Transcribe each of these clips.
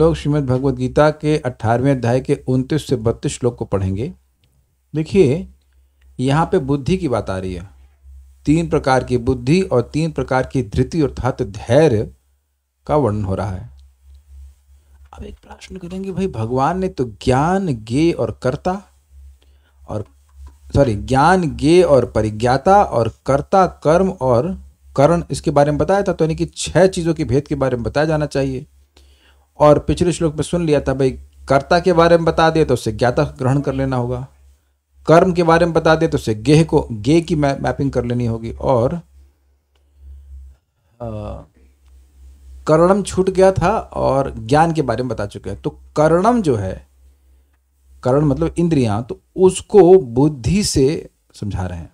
लोग श्रीमद् भगवद गीता के 18वें अध्याय के 29 से 32 श्लोक को पढ़ेंगे। देखिए यहाँ पे बुद्धि की बात आ रही है। 3 प्रकार की बुद्धि और 3 प्रकार की धृति अर्थात धैर्य का वर्णन हो रहा है। अब एक प्रश्न करेंगे, भाई भगवान ने तो ज्ञान ज्ञेय और कर्ता और ज्ञान ज्ञेय और परिज्ञाता और कर्ता कर्म और करण इसके बारे में बताया था, तो यानी कि 6 चीज़ों के भेद के बारे में बताया जाना चाहिए। और पिछले श्लोक में सुन लिया था, भाई कर्ता के बारे में बता दिया तो उससे ज्ञाता ग्रहण कर लेना होगा, कर्म के बारे में बता दिया तो उससे ज्ञेय की मैपिंग कर लेनी होगी, और करणम छूट गया था और ज्ञान के बारे में बता चुके हैं। तो करणम जो है, करण मतलब इंद्रियां, तो उसको बुद्धि से समझा रहे हैं।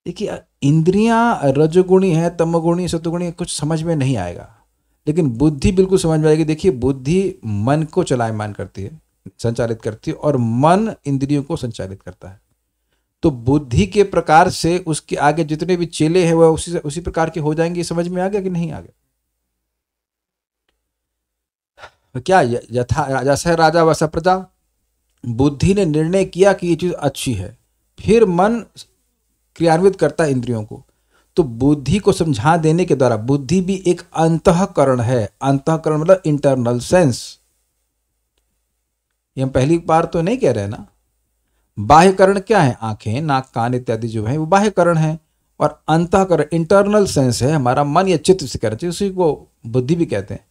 देखिए इंद्रियां रजोगुणी है, तमोगुणी, सतोगुणी, कुछ समझ में नहीं आएगा, लेकिन बुद्धि बिल्कुल समझ में आएगी। देखिए बुद्धि मन को चलायमान करती है, संचालित करती है, और मन इंद्रियों को संचालित करता है। तो बुद्धि के प्रकार से उसके आगे जितने भी चेले हैं वह उसी प्रकार के हो जाएंगे। समझ में आ गया कि नहीं आ गया? क्या यथा जैसा राजा वैसा प्रजा, बुद्धि ने निर्णय किया कि ये चीज अच्छी है, फिर मन क्रियान्वित करता है इंद्रियों को। तो बुद्धि को समझा देने के द्वारा, बुद्धि भी एक अंतःकरण है। अंतःकरण मतलब इंटरनल सेंस। ये हम पहली बार तो नहीं कह रहे हैं ना। बाह्यकरण क्या है? आंखें, नाक, कान इत्यादि जो है वो बाह्यकरण है, और अंतःकरण इंटरनल सेंस है, हमारा मन या चित्त से कहना चाहिए, उसी को बुद्धि भी कहते हैं।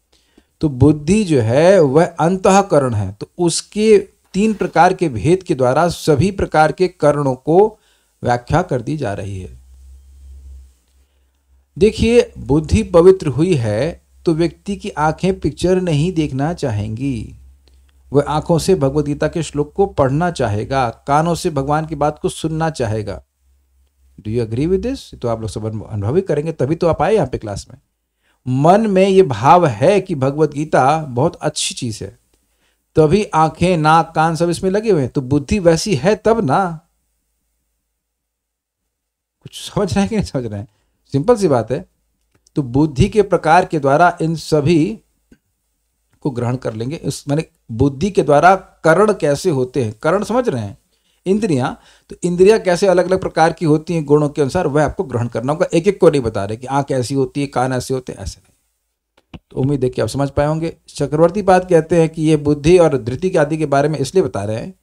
तो बुद्धि जो है वह अंतःकरण है। तो उसके 3 प्रकार के भेद के द्वारा सभी प्रकार के करणों को व्याख्या कर दी जा रही है। देखिए बुद्धि पवित्र हुई है तो व्यक्ति की आंखें पिक्चर नहीं देखना चाहेंगी, वह आंखों से भगवद गीता के श्लोक को पढ़ना चाहेगा, कानों से भगवान की बात को सुनना चाहेगा। Do you agree with this? तो आप लोग सब अनुभव करेंगे, तभी तो आप आए यहाँ पे क्लास में। मन में ये भाव है कि भगवद गीता बहुत अच्छी चीज है, तभी आंखें, नाक, कान सब इसमें लगे हुए हैं। तो बुद्धि वैसी है तब ना। कुछ समझ रहे हैं कि नहीं समझ रहे हैं? सिंपल सी बात है। तो बुद्धि के प्रकार के द्वारा इन सभी को ग्रहण कर लेंगे। इस माने बुद्धि के द्वारा करण कैसे होते हैं, करण समझ रहे हैं, इंद्रियां। तो इंद्रियां कैसे अलग अलग प्रकार की होती हैं गुणों के अनुसार, वह आपको ग्रहण करना होगा। एक एक को नहीं बता रहे कि आंख ऐसी होती है, कान ऐसे होते हैं, ऐसे नहीं। तो उम्मीद है कि आप समझ पाए होंगे। चक्रवर्ती बात कहते हैं कि ये बुद्धि और धृति के आदि के बारे में इसलिए बता रहे हैं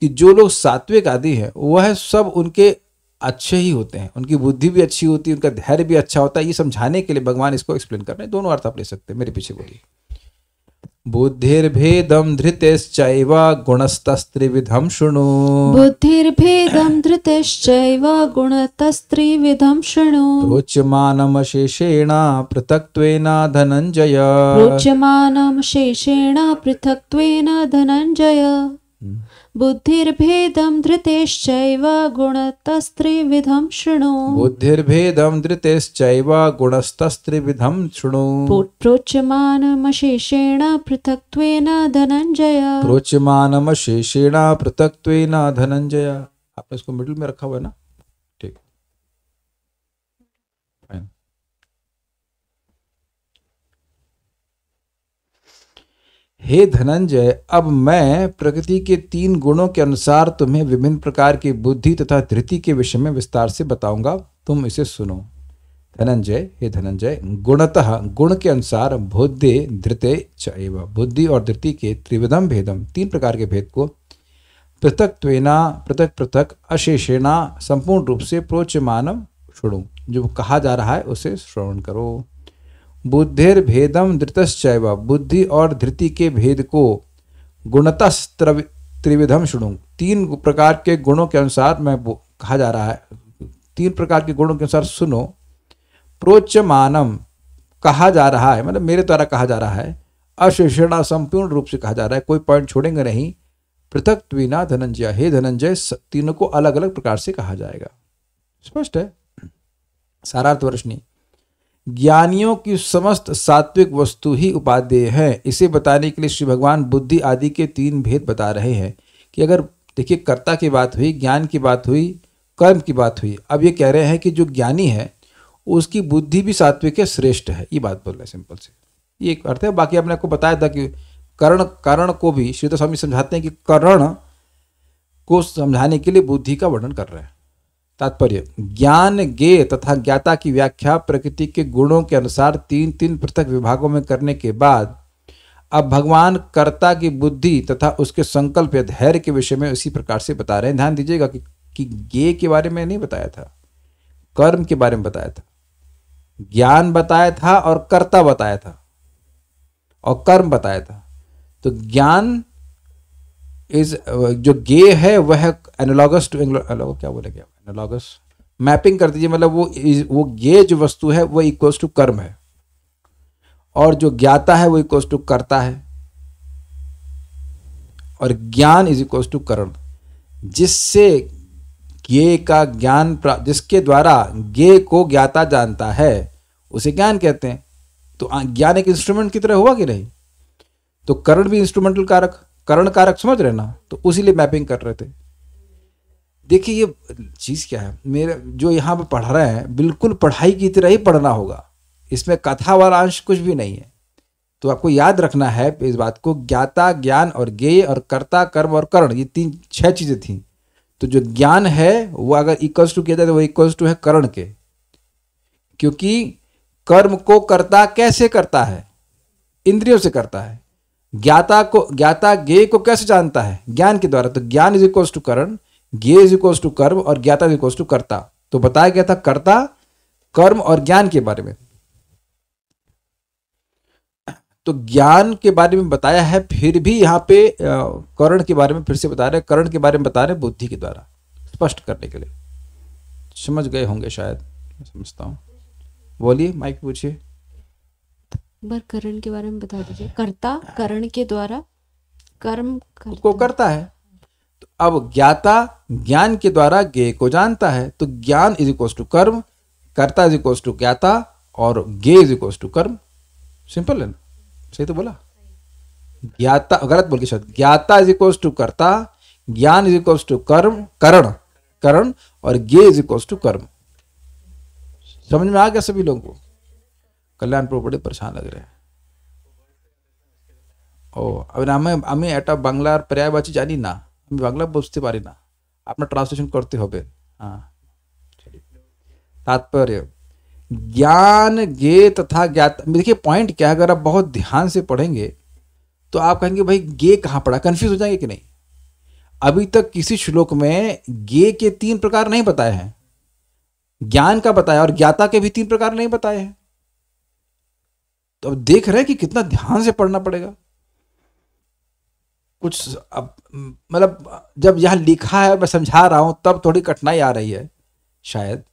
कि जो लोग सात्विक आदि हैं वह सब उनके अच्छे ही होते हैं, उनकी बुद्धि भी अच्छी होती है, उनका धैर्य भी अच्छा होता है। ये समझाने के लिए भगवान इसको एक्सप्लेन कर रहे हैं। दोनों अर्थ आप ले सकते हैं, मेरे पीछे बोलिए। बुद्धिर्भेदम धृतिश्चैव गुणस्तस्त्रिविधम शृणु। बुद्धिर्भेदम धृतिश्चैव गुणतस्त्रिविधम शृणु। रोचमानम शेषेण पृथक्त्वेन धनंजय। रोचमानम शेषेण पृथक्त्वेन धनंजय। बुद्धिर्भेदम धृतिश्चैव गुणतस्त्रिविधम शृणु। बुद्धिर्भेदम धृतिश्चैव गुणस्तस्त्रिविधम शृणु। प्रोच्यमानमशेषेण पृथक्त्वेन धनंजय। प्रोच्यमानमशेषेण पृथक्त्वेन धनंजय। आपने इसको मिडिल में रखा हुआ है ना? ठीक, फाइन। हे धनंजय, अब मैं प्रकृति के 3 गुणों के अनुसार तुम्हें विभिन्न प्रकार की बुद्धि तथा धृति के विषय में विस्तार से बताऊंगा, तुम इसे सुनो। धनंजय, हे धनंजय, गुणतः गुण के अनुसार बुद्धि धृते चैव, बुद्धि और धृति के त्रिविधम भेदम 3 प्रकार के भेद को पृथक्त्वेना पृथक पृथक अशेषेणा संपूर्ण रूप से प्रोच्यमानम शृणु, जो कहा जा रहा है उसे श्रवण करो। बुद्धिर्भेदम धृतश्चैव, बुद्धि और धृति के भेद को गुणतः त्रिविधम शृणु, 3 प्रकार के गुणों के अनुसार मैं कहा जा रहा है, 3 प्रकार के गुणों के अनुसार सुनो। प्रोच्यमानम कहा जा रहा है, मतलब मेरे द्वारा कहा जा रहा है। अशेषेणा संपूर्ण रूप से कहा जा रहा है, कोई पॉइंट छोड़ेंगे नहीं। पृथक्त्वेना धनंजय, हे धनंजय, तीनों को अलग अलग प्रकार से कहा जाएगा। स्पष्ट है? सारार्थ वर्षनी। ज्ञानियों की समस्त सात्विक वस्तु ही उपादेय है। इसे बताने के लिए श्री भगवान बुद्धि आदि के 3 भेद बता रहे हैं कि अगर देखिए कर्ता की बात हुई, ज्ञान की बात हुई, कर्म की बात हुई। अब ये कह रहे हैं कि जो ज्ञानी है उसकी बुद्धि भी सात्विक है, श्रेष्ठ है। ये बात बोल रहे हैं सिंपल से। ये एक अर्थ है। बाकी आपने आपको बताया था कि करण को भी श्रीधर स्वामी समझाते हैं कि करण को समझाने के लिए बुद्धि का वर्णन कर रहे हैं। तात्पर्य, ज्ञान, ज्ञेय तथा ज्ञाता की व्याख्या प्रकृति के गुणों के अनुसार तीन तीन पृथक विभागों में करने के बाद अब भगवान कर्ता की बुद्धि तथा उसके संकल्प या धैर्य के विषय में उसी प्रकार से बता रहे हैं। ध्यान दीजिएगा कि ज्ञेय के बारे में नहीं बताया था, कर्म के बारे में बताया था। ज्ञान बताया था और कर्ता बताया था और कर्म बताया था। तो ज्ञान इज, जो ज्ञेय है वह एनालॉगस टू, क्या बोलेंगे एनालॉगस, मैपिंग कर दीजिए, मतलब वो ज्ञेय जो वस्तु है वो इक्वल्स टू कर्म है और जो ज्ञाता है वो इक्वल्स टू कर्ता है और ज्ञान इज इक्वल्स टू करण। जिससे ज्ञेय का ज्ञान, जिसके द्वारा ज्ञेय को ज्ञाता जानता है उसे ज्ञान कहते हैं। तो ज्ञान एक इंस्ट्रूमेंट की तरह हुआ कि नहीं? तो करण भी इंस्ट्रूमेंटल कारक, करण कारक समझ रहे ना, तो उसी लिए मैपिंग कर रहे थे। देखिए ये चीज क्या है, मेरे जो यहाँ पे पढ़ रहे हैं बिल्कुल पढ़ाई की तरह ही पढ़ना होगा, इसमें कथा वाला अंश कुछ भी नहीं है। तो आपको याद रखना है इस बात को, ज्ञाता, ज्ञान और ज्ञेय और कर्ता, कर्म और करण, ये 6 चीजें थी। तो जो ज्ञान है वो अगर इक्वल्स टू किया जाए तो वो इक्वल्स टू है करण के, क्योंकि कर्म को कर्ता कैसे करता है? इंद्रियों से करता है। ज्ञाता ज्ञेय को कैसे जानता है? ज्ञान के द्वारा। तो ज्ञान इज इक्वल्स टू करण, ज्ञेय इज इक्वल्स टू कर्म और ज्ञाता इज इक्वल्स टू कर्ता। तो बताया गया था कर्ता, कर्म और ज्ञान के बारे में। तो ज्ञान के बारे में बताया है, फिर भी यहाँ पे करण के बारे में फिर से बता रहे हैं, करण के बारे में बता रहे हैं बुद्धि के द्वारा स्पष्ट करने के लिए। समझ गए होंगे शायद, मैं समझता हूँ। बोलिए, माइक पूछिए। बार करण के बारे में बता दीजिए। कर्ता करण के द्वारा कर्म को करता है। तो अब ज्ञाता ज्ञान के द्वारा ज्ञेय को जानता है, तो ज्ञान इज इक्वल्स टू कर्म, कर्ता इज इक्वल्स टू ज्ञाता और ज्ञेय इज इक्वल्स टू कर्म। सिंपल है ना? सही तो बोला? ज्ञाता, गलत बोल के शायद, ज्ञाता इज इक्वल्स टू कर्ता, ज्ञान इज इक्वल्स टू कर्म, करण और ज्ञेय इज इक्वल्स टू कर्म। समझ में आ गया सभी लोगों को? कल्याणपुर बड़े परेशान लग रहे हैं। ও আমি এটা বাংলার পর্যায়বাচী জানি না, আমি বাংলা বুঝতে পারি না, আপনার ট্রান্সলেशन করতে হবে। हाँ, तात्पर्य ज्ञान, ज्ञेय तथा ज्ञाता। देखिए पॉइंट क्या है, अगर आप बहुत ध्यान से पढ़ेंगे तो आप कहेंगे भाई ज्ञेय कहाँ पढ़ा, कंफ्यूज हो जाएंगे कि नहीं। अभी तक किसी श्लोक में ज्ञेय के 3 प्रकार नहीं बताए हैं, ज्ञान का बताया और ज्ञाता के भी 3 प्रकार नहीं बताए हैं। तो अब देख रहे हैं कि कितना ध्यान से पढ़ना पड़ेगा। कुछ अब मतलब जब यहां लिखा है और मैं समझा रहा हूं तब थोड़ी कठिनाई आ रही है शायद।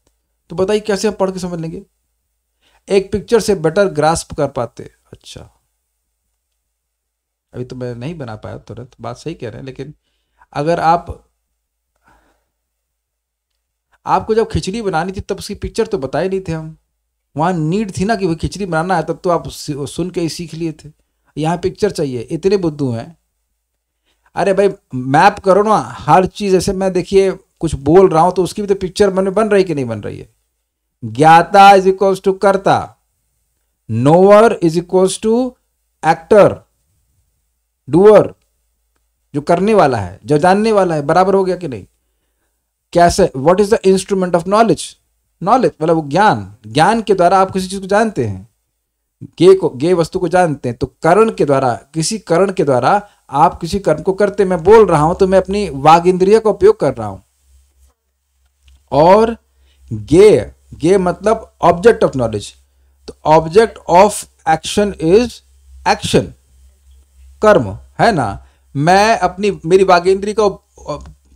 तो बताइए कैसे हम पढ़ के समझ लेंगे? एक पिक्चर से बेटर ग्रास्प कर पाते। अच्छा, अभी तो मैं नहीं बना पाया तुरंत, बात सही कह रहे हैं, लेकिन अगर आपको जब खिचड़ी बनानी थी तब उसकी पिक्चर तो बताए नहीं थे हम, वहां नीड थी ना कि वो खिचड़ी बनाना है, तब तो आप सुन के ही सीख लिए थे। यहाँ पिक्चर चाहिए, इतने बुद्धू हैं। अरे भाई मैप करो ना हर चीज। ऐसे मैं देखिए कुछ बोल रहा हूं तो उसकी भी तो पिक्चर बन रही कि नहीं बन रही है। ज्ञाता इज इक्वल्स टू कर्ता, knower is equals to actor, doer जो करने वाला है, जो जानने वाला है, बराबर हो गया कि नहीं? कैसे, what is the instrument of knowledge? Knowledge मतलब वो ज्ञान के द्वारा आप किसी चीज को जानते हैं, ज्ञेय वस्तु को जानते हैं। तो करण के द्वारा, किसी करण के द्वारा आप किसी कर्म को करते। मैं बोल रहा हूं तो मैं अपनी वाग इंद्रिय का उपयोग कर रहा हूं। और ज्ञेय मतलब ऑब्जेक्ट ऑफ नॉलेज। तो object of action is action, कर्म है ना। मैं अपनी मेरी वाग इंद्रिय का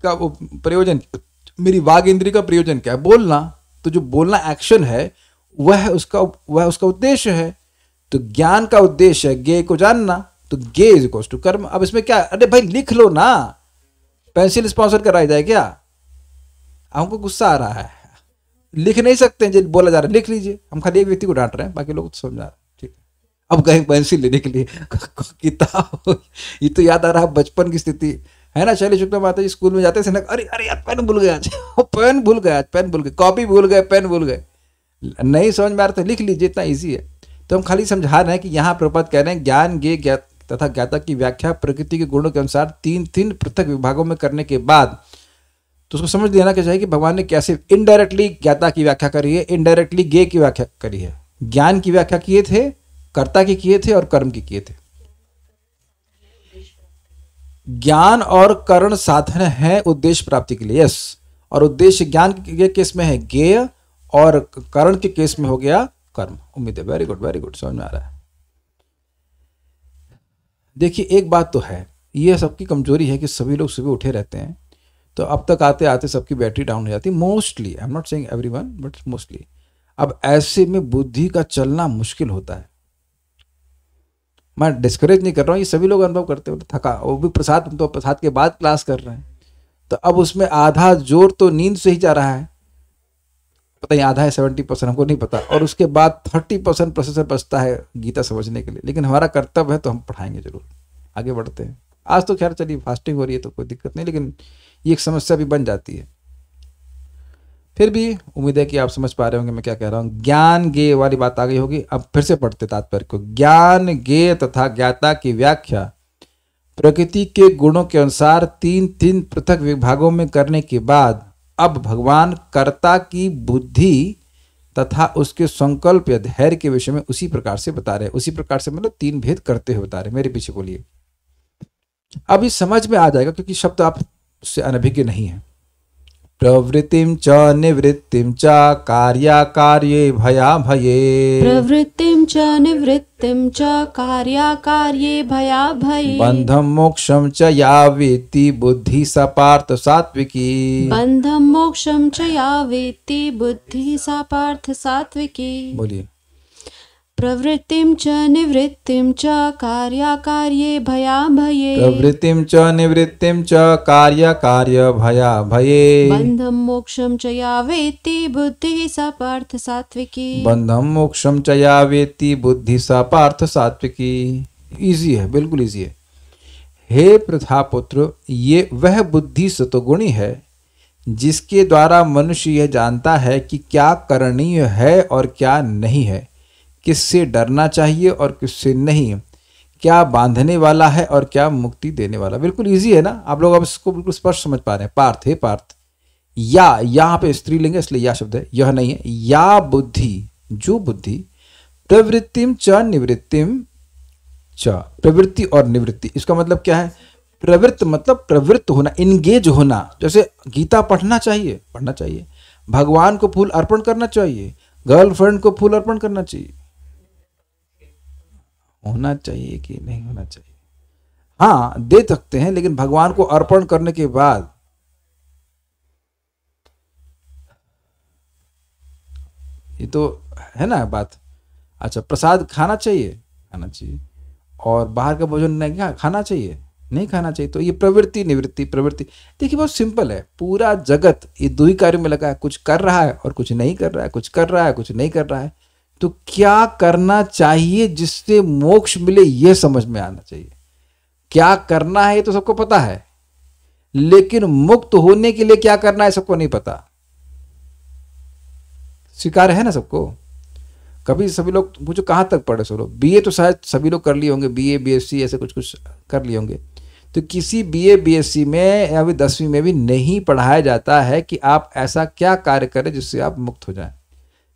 प्रयोजन, मेरी वाग इंद्रिय का प्रयोजन क्या है? बोलना। तो जो बोलना एक्शन है वह उसका उद्देश्य है। तो ज्ञान का उद्देश्य है ज्ञेय को जानना, तो ज्ञेय इज इक्वल्स टू कर्म। अब इसमें क्या, अरे भाई लिख लो ना, पेंसिल स्पॉन्सर कराई जाए क्या? हमको गुस्सा आ रहा है, लिख नहीं सकते हैं, जो बोला जा रहा है लिख लीजिए। हम खाली एक व्यक्ति को डांट रहे हैं, बाकी लोग तो समझा रहे हैं। ठीक है, अब गए पेंसिल लेने के लिए किताब। ये तो याद आ रहा है बचपन की स्थिति है ना। शैली शुक्ला माता जी स्कूल में जाते थे ना, अरे यार पेन भूल गया आज, पेन भूल गए, कॉपी भूल गए, पेन भूल गए, नहीं समझ में आ रहा था, लिख लीजिए, इतना ईजी है। तो हम खाली समझा रहे हैं कि यहाँ प्रपद कह रहे हैं ज्ञान ज्ञेय तथा ज्ञाता की व्याख्या प्रकृति के गुणों के अनुसार तीन तीन पृथक विभागों में करने के बाद, तो उसको समझ लेना क्या चाहिए कि भगवान ने कैसे इनडायरेक्टली ज्ञाता की व्याख्या करी है, इनडायरेक्टली ज्ञेय की व्याख्या करी है। ज्ञान की व्याख्या किए थे, कर्ता की किए थे और कर्म की किए थे। ज्ञान और करण साधन है उद्देश्य प्राप्ति के लिए, यस। और उद्देश्य ज्ञान के केस में है ज्ञेय और करण के केस में हो गया कर्म। उम्मीद है वेरी गुड, समझ में आ रहा है। देखिए एक बात तो है, ये सबकी कमजोरी है कि सभी लोग सुबह उठे रहते हैं, तो अब तक आते आते सबकी बैटरी डाउन हो जाती है mostly, I am not saying everyone but mostly. अब ऐसे में बुद्धि का चलना मुश्किल होता है। मैं डिस्करेज नहीं कर रहा हूँ, ये सभी लोग अनुभव करते हैं, थका, वो भी प्रसाद, तो प्रसाद के बाद क्लास कर रहे हैं, तो अब उसमें आधा जोर तो नींद से ही जा रहा है, पता नहीं आधा है 70%, हमको नहीं पता, और उसके बाद 30% प्रोसेसर बचता है गीता समझने के लिए। लेकिन हमारा कर्तव्य है तो हम पढ़ाएंगे जरूर, आगे बढ़ते हैं। आज तो खैर चलिए फास्टिंग हो रही है तो कोई दिक्कत नहीं, लेकिन ये एक समस्या भी बन जाती है। फिर भी उम्मीद है कि आप समझ पा रहे होंगे मैं क्या कह रहा हूँ। ज्ञान ज्ञेय वाली बात आ गई होगी। अब फिर से पढ़ते तात्पर्य को। ज्ञान ज्ञेय तथा ज्ञाता की व्याख्या प्रकृति के गुणों के अनुसार तीन तीन पृथक विभागों में करने के बाद अब भगवान कर्ता की बुद्धि तथा उसके संकल्प या धैर्य के विषय में उसी प्रकार से बता रहे हैं। उसी प्रकार से मतलब तीन भेद करते हुए बता रहे हैं। मेरे पीछे बोलिए, अभी समझ में आ जाएगा क्योंकि शब्द आप उससे अनभिज्ञ नहीं है। प्रवृत्तिम च निवृत्तिम च कार्याकार्ये भयाभये, प्रवृत्तिम च निवृत्तिम च कार्याकार्ये भयाभये, बंधम मोक्षम च या वेत्ति बुद्धि सा पार्थ सात्विकी, बंधम मोक्षम च या वेत्ति बुद्धि सा पार्थ सात्विकी। बोलिए। प्रवृत्तिम च निवृत्तिम च कार्याकार्ये भयाभये, प्रवृत्तिम च निवृत्तिम च कार्याकार्य भयाभये, बंधम मोक्षम च या वेत्ति बुद्धि सा पार्थ सात्विकी, बंधम मोक्षम च या वेत्ति बुद्धि सा पार्थ सात्विकी। इजी है, बिल्कुल इजी है। हे प्रथापुत्र, ये वह बुद्धि सतोगुणी है जिसके द्वारा मनुष्य यह जानता है कि क्या करणीय है और क्या नहीं है, किससे डरना चाहिए और किससे नहीं, क्या बांधने वाला है और क्या मुक्ति देने वाला। बिल्कुल इजी है ना, आप लोग अब इसको बिल्कुल स्पष्ट समझ पा रहे हैं। पार्थ, हे पार्थ, या यहाँ पे स्त्रीलिंग है इसलिए या शब्द है, यह नहीं है। या बुद्धि, जो बुद्धि, प्रवृत्तिम च निवृत्तिम च, प्रवृत्ति और निवृत्ति, इसका मतलब क्या है? प्रवृत्त मतलब प्रवृत्त होना, इंगेज होना। जैसे गीता पढ़ना चाहिए, पढ़ना चाहिए, भगवान को फूल अर्पण करना चाहिए, गर्लफ्रेंड को फूल अर्पण करना चाहिए, होना चाहिए कि नहीं होना चाहिए? हाँ, दे सकते हैं, लेकिन भगवान को अर्पण करने के बाद ये तो है ना बात। अच्छा, प्रसाद खाना चाहिए, खाना चाहिए, और बाहर का भोजन नहीं खाना चाहिए, नहीं खाना चाहिए। तो ये प्रवृत्ति निवृत्ति, प्रवृत्ति देखिए बहुत सिंपल है। पूरा जगत ये दो ही कार्यों में लगा है, कुछ कर रहा है और कुछ नहीं कर रहा है, कुछ कर रहा है कुछ नहीं कर रहा है। तो क्या करना चाहिए जिससे मोक्ष मिले, यह समझ में आना चाहिए। क्या करना है ये तो सबको पता है, लेकिन मुक्त होने के लिए क्या करना है सबको नहीं पता। स्वीकार है ना सबको? कभी सभी लोग मुझे कहाँ तक पढ़े सो लोग, बीए तो शायद सभी लोग कर लिए होंगे, बीए बीएससी ऐसे कुछ कुछ कर लिए होंगे। तो किसी बीए बीएससी में या फिर 10वीं में भी नहीं पढ़ाया जाता है कि आप ऐसा क्या कार्य करें जिससे आप मुक्त हो जाएं।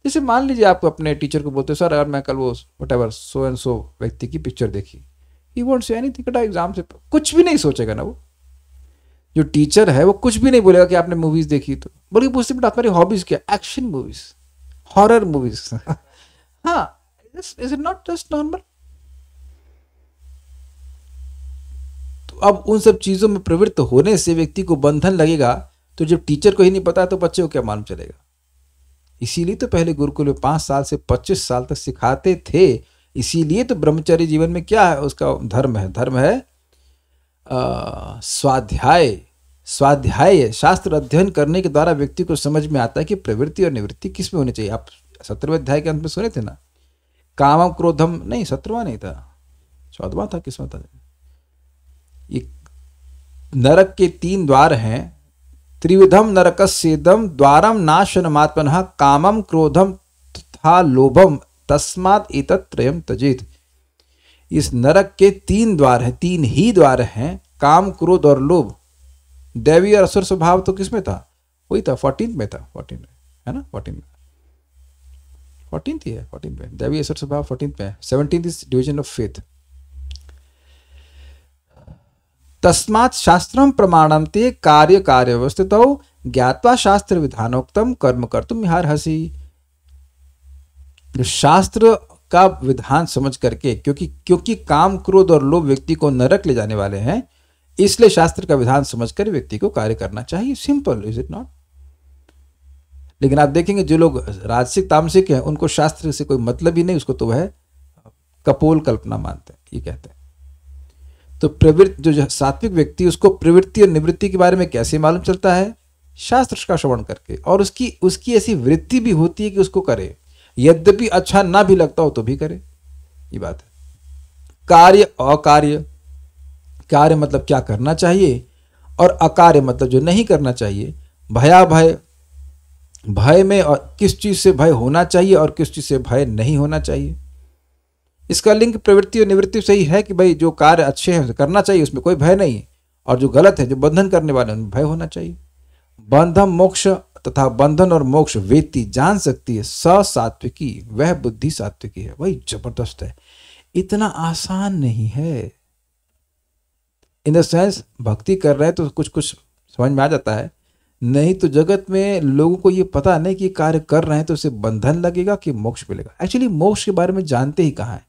जैसे मान लीजिए आप अपने टीचर को बोलते हो, सर अगर मैं कल वो व्हाटएवर सो एंड सो व्यक्ति की पिक्चर देखी, ही वोंट से एनीथिंग, बेटा एग्जाम से कुछ भी नहीं सोचेगा ना वो। जो टीचर है वो कुछ भी नहीं बोलेगा कि आपने मूवीज देखी, तो बोलिए पूछते बेटा तुम्हारी हॉबीज क्या? Action movies, horror movies. हाँ, is it not just normal? तो अब उन सब चीजों में प्रवृत्त होने से व्यक्ति को बंधन लगेगा। तो जब टीचर को ही नहीं पता तो बच्चे को क्या मालूम चलेगा? इसीलिए तो पहले गुरुकुल में 5 साल से 25 साल तक सिखाते थे। इसीलिए तो ब्रह्मचर्य जीवन में क्या है उसका धर्म है? धर्म है स्वाध्याय। स्वाध्याय शास्त्र अध्ययन करने के द्वारा व्यक्ति को समझ में आता है कि प्रवृत्ति और निवृत्ति किस में होनी चाहिए। आप 17वें अध्याय के अंत में सुने थे ना, कामम क्रोधम, नहीं 17वां नहीं था, 14वां था, किसवां था? ये नरक के 3 द्वार हैं। त्रिविधम नरकस्येदम द्वारम नाशनमात्मनः कामम क्रोधम तथा लोभम तस्मात् एतत् त्रयम् त्यजेत्। इस नरक के 3 द्वार हैं, 3 ही द्वार हैं, काम, क्रोध और लोभ। दैवी और असुर स्वभाव तो किसमें था? वही था, 14 में था, 14 में है ना, 14 में, 14 ही है, 14 में दैवी असुर स्वभाव 14 में है। 17 इज डिवीजन ऑफ फेथ। तस्मात् शास्त्रम प्रमाणम ते कार्य कार्य व्यवस्थितौ ज्ञात्वा शास्त्र विधानोक्तम कर्म कर्तुम इहार्हसि। जो शास्त्र का विधान समझ करके, क्योंकि काम, क्रोध और लोभ व्यक्ति को नरक ले जाने वाले हैं, इसलिए शास्त्र का विधान समझकर व्यक्ति को कार्य करना चाहिए। Simple, is it not? लेकिन आप देखेंगे जो लोग राजसिक तामसिक हैं उनको शास्त्र से कोई मतलब ही नहीं, उसको तो वह कपोल कल्पना मानते हैं, ये कहते हैं। तो प्रवृत्ति, जो सात्विक व्यक्ति, उसको प्रवृत्ति और निवृत्ति के बारे में कैसे मालूम चलता है? शास्त्र का श्रवण करके। और उसकी ऐसी वृत्ति भी होती है कि उसको करे, यद्यपि अच्छा ना भी लगता हो तो भी करे, ये बात है। कार्य अकार्य, कार्य मतलब क्या करना चाहिए, और अकार्य मतलब जो नहीं करना चाहिए। भयाभय, भय में और किस चीज से भय होना चाहिए और किस चीज से भय नहीं होना चाहिए। इसका लिंक प्रवृत्ति और निवृत्ति से ही है कि भाई जो कार्य अच्छे हैं करना चाहिए, उसमें कोई भय नहीं है, और जो गलत है, जो बंधन करने वाले, उनमें भय होना चाहिए। बंधन मोक्ष तथा बंधन और मोक्ष वेत्ती जान सकती है सात्विकी, वह बुद्धि सात्विकी है। वही जबरदस्त है, इतना आसान नहीं है। इन द सेंस भक्ति कर रहे हैं तो कुछ कुछ समझ में आ जाता है, नहीं तो जगत में लोगों को ये पता नहीं कि कार्य कर रहे हैं तो उसे बंधन लगेगा कि मोक्ष मिलेगा। एक्चुअली मोक्ष के बारे में जानते ही कहाँ है,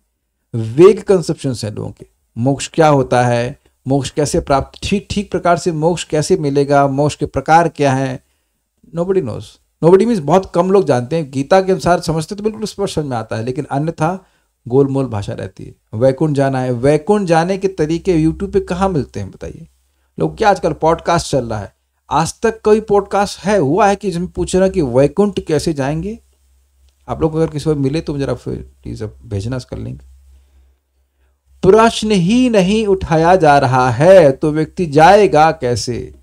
वेग कंसेप्शंस है लोगों के। मोक्ष क्या होता है, मोक्ष कैसे प्राप्त, ठीक प्रकार से मोक्ष कैसे मिलेगा, मोक्ष के प्रकार क्या है, नोबडी नोज। नोबडी मीन्स बहुत कम लोग जानते हैं। गीता के अनुसार समझते तो बिल्कुल स्पष्ट समझ में आता है, लेकिन अन्यथा गोलमोल भाषा रहती है। वैकुंठ जाना है, वैकुंठ जाने के तरीके यूट्यूब पे कहाँ मिलते हैं बताइए? लोग क्या, आजकल पॉडकास्ट चल रहा है, आज तक कोई पॉडकास्ट हुआ है कि जिसमें पूछ रहा कि वैकुंठ कैसे जाएंगे? आप लोग अगर किसी को मिले तो जरा फिर प्लीज भेजना इसका लिंक। प्रश्न ही नहीं उठाया जा रहा है तो व्यक्ति जाएगा कैसे,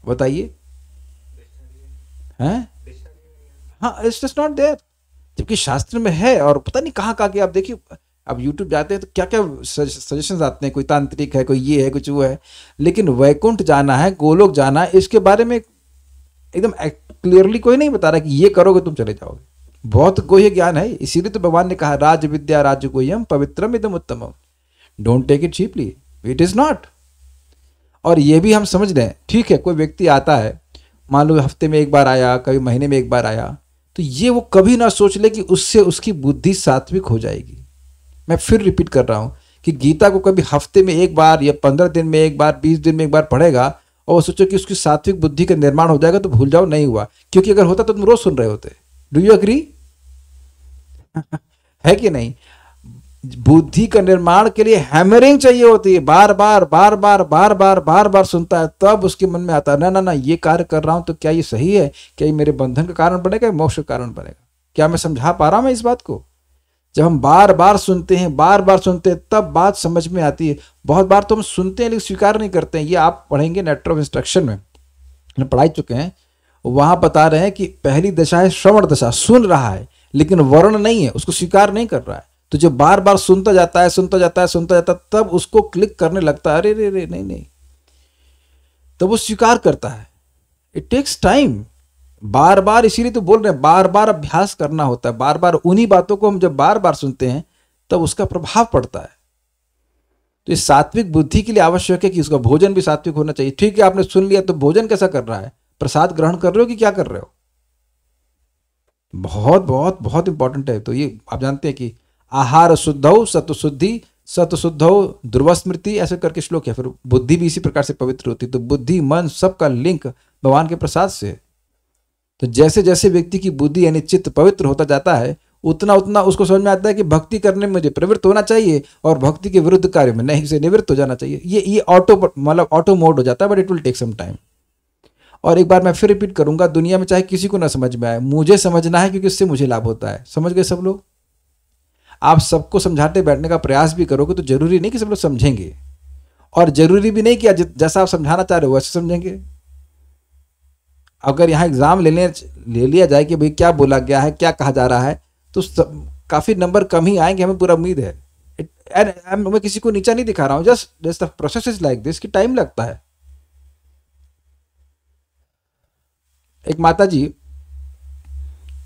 बताइए? हैं? हाँ, इट्स जस्ट नॉट देयर, जबकि शास्त्र में है। और पता नहीं कहाँ कहाँ के, आप देखिए, अब यूट्यूब जाते हैं तो क्या क्या सजेशंस आते हैं, कोई तांत्रिक है, कोई ये है, कुछ वो है। लेकिन वैकुंठ जाना है, गोलोक जाना है, इसके बारे में एकदम क्लियरली कोई नहीं बता रहा कि ये करोगे तुम चले जाओगे। बहुत गोह्य ज्ञान है, इसीलिए तो भगवान ने कहा राज विद्या राज्य गोह्यम पवित्रम इदम उत्तमम, don't take it cheaply, it is not. और ये भी हम समझ रहे हैं, ठीक है, कोई व्यक्ति आता है, मान लो हफ्ते में एक बार आया, कभी महीने में एक बार आया, तो ये वो कभी ना सोच ले कि उससे उसकी बुद्धि सात्विक हो जाएगी। मैं फिर रिपीट कर रहा हूं कि गीता को कभी हफ्ते में एक बार या 15 दिन में एक बार, 20 दिन में एक बार पढ़ेगा और वो सोचो कि उसकी सात्विक बुद्धि का निर्माण हो जाएगा, तो भूल जाओ, नहीं हुआ। क्योंकि अगर होता तो तुम रोज सुन रहे होते। Do you agree? है कि नहीं? बुद्धि का निर्माण के लिए हैमरिंग चाहिए होती है, बार बार बार बार बार बार बार बार सुनता है, तब उसके मन में आता है ना ना ना, ये कार्य कर रहा हूं तो क्या ये सही है, क्या ये मेरे बंधन का कारण बनेगा, मोक्ष का कारण बनेगा? क्या मैं समझा पा रहा हूं मैं इस बात को? जब हम बार बार सुनते हैं, बार बार सुनते हैं, तब बात समझ में आती है। बहुत बार तो हम सुनते हैं लेकिन स्वीकार नहीं करते हैं। ये आप पढ़ेंगे नेटर ऑफ इंस्ट्रक्शन में, हम पढ़ाई चुके हैं, वहां बता रहे हैं कि पहली दशा है श्रवण दशा, सुन रहा है लेकिन वर्ण नहीं है, उसको स्वीकार नहीं कर रहा है। तो जब बार बार सुनता जाता है, सुनता जाता है, सुनता जाता है, तब उसको क्लिक करने लगता है, अरे रे रे नहीं नहीं, तब वो स्वीकार करता है। इट टेक्स टाइम, बार बार, इसीलिए तो बोल रहे हैं बार बार अभ्यास करना होता है। बार बार उन्हीं बातों को हम जब बार बार सुनते हैं तब उसका प्रभाव पड़ता है। तो इस सात्विक बुद्धि के लिए आवश्यक है कि उसका भोजन भी सात्विक होना चाहिए। ठीक है, आपने सुन लिया, तो भोजन कैसा कर रहा है? प्रसाद ग्रहण कर रहे हो कि क्या कर रहे हो? बहुत बहुत बहुत इंपॉर्टेंट है। तो ये आप जानते हैं कि आहार शुद्धौ सत्व शुद्धि, सत्व शुद्धौ ध्रुव स्मृति, ऐसे करके श्लोक है। फिर बुद्धि भी इसी प्रकार से पवित्र होती है। तो बुद्धि, मन, सबका लिंक भगवान के प्रसाद से। तो जैसे जैसे व्यक्ति की बुद्धि यानी चित्त पवित्र होता जाता है, उतना उतना उसको समझ में आता है कि भक्ति करने में मुझे प्रवृत्त होना चाहिए और भक्ति के विरुद्ध कार्य में नहीं से निवृत्त हो जाना चाहिए। ये ऑटो मोड हो जाता है, but it will take some time. और एक बार मैं फिर रिपीट करूंगा, दुनिया में चाहे किसी को ना समझ में आए, मुझे समझना है क्योंकि इससे मुझे लाभ होता है। समझ गए सब लोग? आप सबको समझाते बैठने का प्रयास भी करोगे तो जरूरी नहीं कि सब लोग समझेंगे, और जरूरी भी नहीं कि जैसा आप समझाना चाह रहे हो वैसे समझेंगे। अगर यहाँ एग्जाम ले लिया जाए कि भाई क्या बोला गया है, क्या कहा जा रहा है, तो काफी नंबर कम ही आएंगे, हमें पूरा उम्मीद है। मैं किसी को नीचा नहीं दिखा रहा हूँ, just the process is like this कि टाइम लगता है। एक माता जी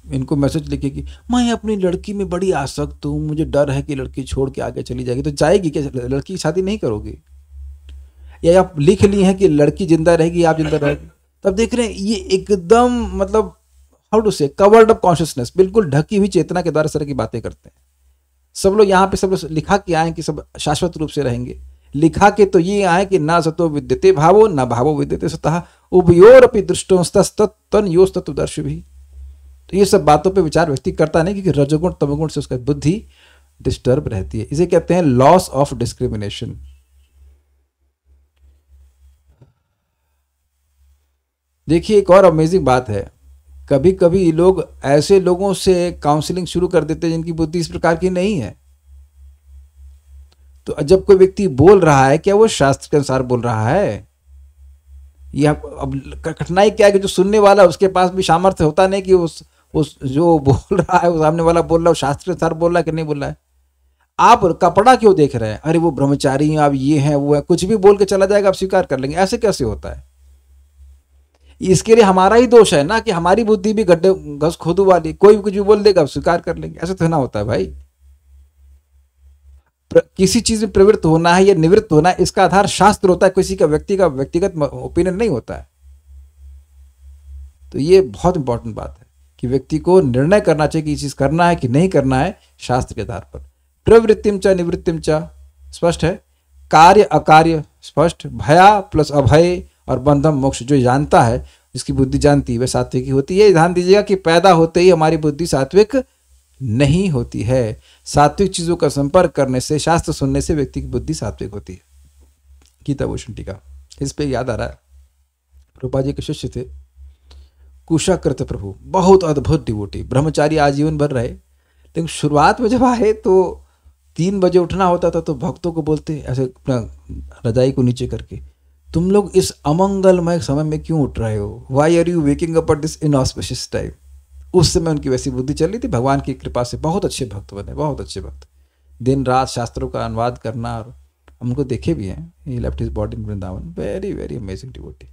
इनको मैसेज लिखे कि मैं अपनी लड़की में बड़ी आसक्त हूँ, मुझे डर है कि लड़की छोड़ के आगे चली जाएगी। तो जाएगी क्या? लड़की की शादी नहीं करोगी? या आप लिख ली हैं कि लड़की जिंदा रहेगी, आप जिंदा रहेगी? तब देख रहे हैं ये एकदम मतलब हाउ टू से कवर्ड अप कॉन्शियसनेस, बिल्कुल ढकी हुई चेतना के द्वारा इस तरह की बातें करते हैं। सब लोग यहाँ पे सब लोग लिखा के आए कि सब शाश्वत रूप से रहेंगे, लिखा के तो ये आए कि ना सतो विद्यते भावो ना भावो विद्यते सतः उभयोरपि दृष्टोस्तन योस्तत्वदर्श भी। तो ये सब बातों पे विचार व्यक्ति करता नहीं, क्योंकि रजोगुण तमोगुण से उसका बुद्धि डिस्टर्ब रहती है। इसे कहते हैं लॉस ऑफ डिस्क्रिमिनेशन। देखिए एक और अमेजिंग बात है, कभी कभी लोग ऐसे लोगों से काउंसलिंग शुरू कर देते हैं जिनकी बुद्धि इस प्रकार की नहीं है। तो जब कोई व्यक्ति बोल रहा है, क्या वो शास्त्र के अनुसार बोल रहा है? यह अब कठिनाई क्या है कि जो सुनने वाला उसके पास भी सामर्थ्य होता नहीं कि उस जो बोल रहा है, वो सामने वाला बोल रहा है, शास्त्र के अनुसार बोल रहा है कि नहीं बोल रहा है। आप कपड़ा क्यों देख रहे हैं? अरे वो ब्रह्मचारी हैं, आप ये हैं वो है, कुछ भी बोल के चला जाएगा, आप स्वीकार कर लेंगे। ऐसे कैसे होता है? इसके लिए हमारा ही दोष है ना कि हमारी बुद्धि भी गड्ढे घस खोदू वाली, कोई भी कुछ भी बोल देगा स्वीकार कर लेंगे। ऐसा तो ना होता है भाई। किसी चीज में प्रवृत्त होना है या निवृत्त होना है, इसका आधार शास्त्र होता है, किसी का व्यक्तिगत ओपिनियन नहीं होता है। तो ये बहुत इंपॉर्टेंट बात है कि व्यक्ति को निर्णय करना चाहिए कि ये चीज करना है कि नहीं करना है, शास्त्र के आधार पर। प्रवृत्तिम च निवृत्तिम च स्पष्ट है, कार्य अकार्य स्पष्ट, भया प्लस अभय और बंधम मोक्ष जो जानता है, जिसकी बुद्धि जानती है, वह सात्विक ही होती है। ध्यान दीजिएगा कि पैदा होते ही हमारी बुद्धि सात्विक नहीं होती है। सात्विक चीजों का संपर्क करने से, शास्त्र सुनने से व्यक्ति की बुद्धि सात्विक होती है। गीता भूषण टीका। इस पे याद आ रहा है, रूपा जी के शिष्य थे कुशाकृत प्रभु, बहुत अद्भुत डिवोटी, ब्रह्मचारी आजीवन भर रहे। लेकिन शुरुआत में जब आए तो 3 बजे उठना होता था, तो भक्तों को बोलते ऐसे अपना रजाई को नीचे करके, तुम लोग इस अमंगलमय समय में क्यों उठ रहे हो? Why are you waking up at this inauspicious time? उस समय उनकी वैसी बुद्धि चल रही थी। भगवान की कृपा से बहुत अच्छे भक्त बने, बहुत अच्छे भक्त। दिन रात शास्त्रों का अनुवाद करना, और हम उनको देखे भी हैं। He left his body in Vrindavan, very very amazing devotee.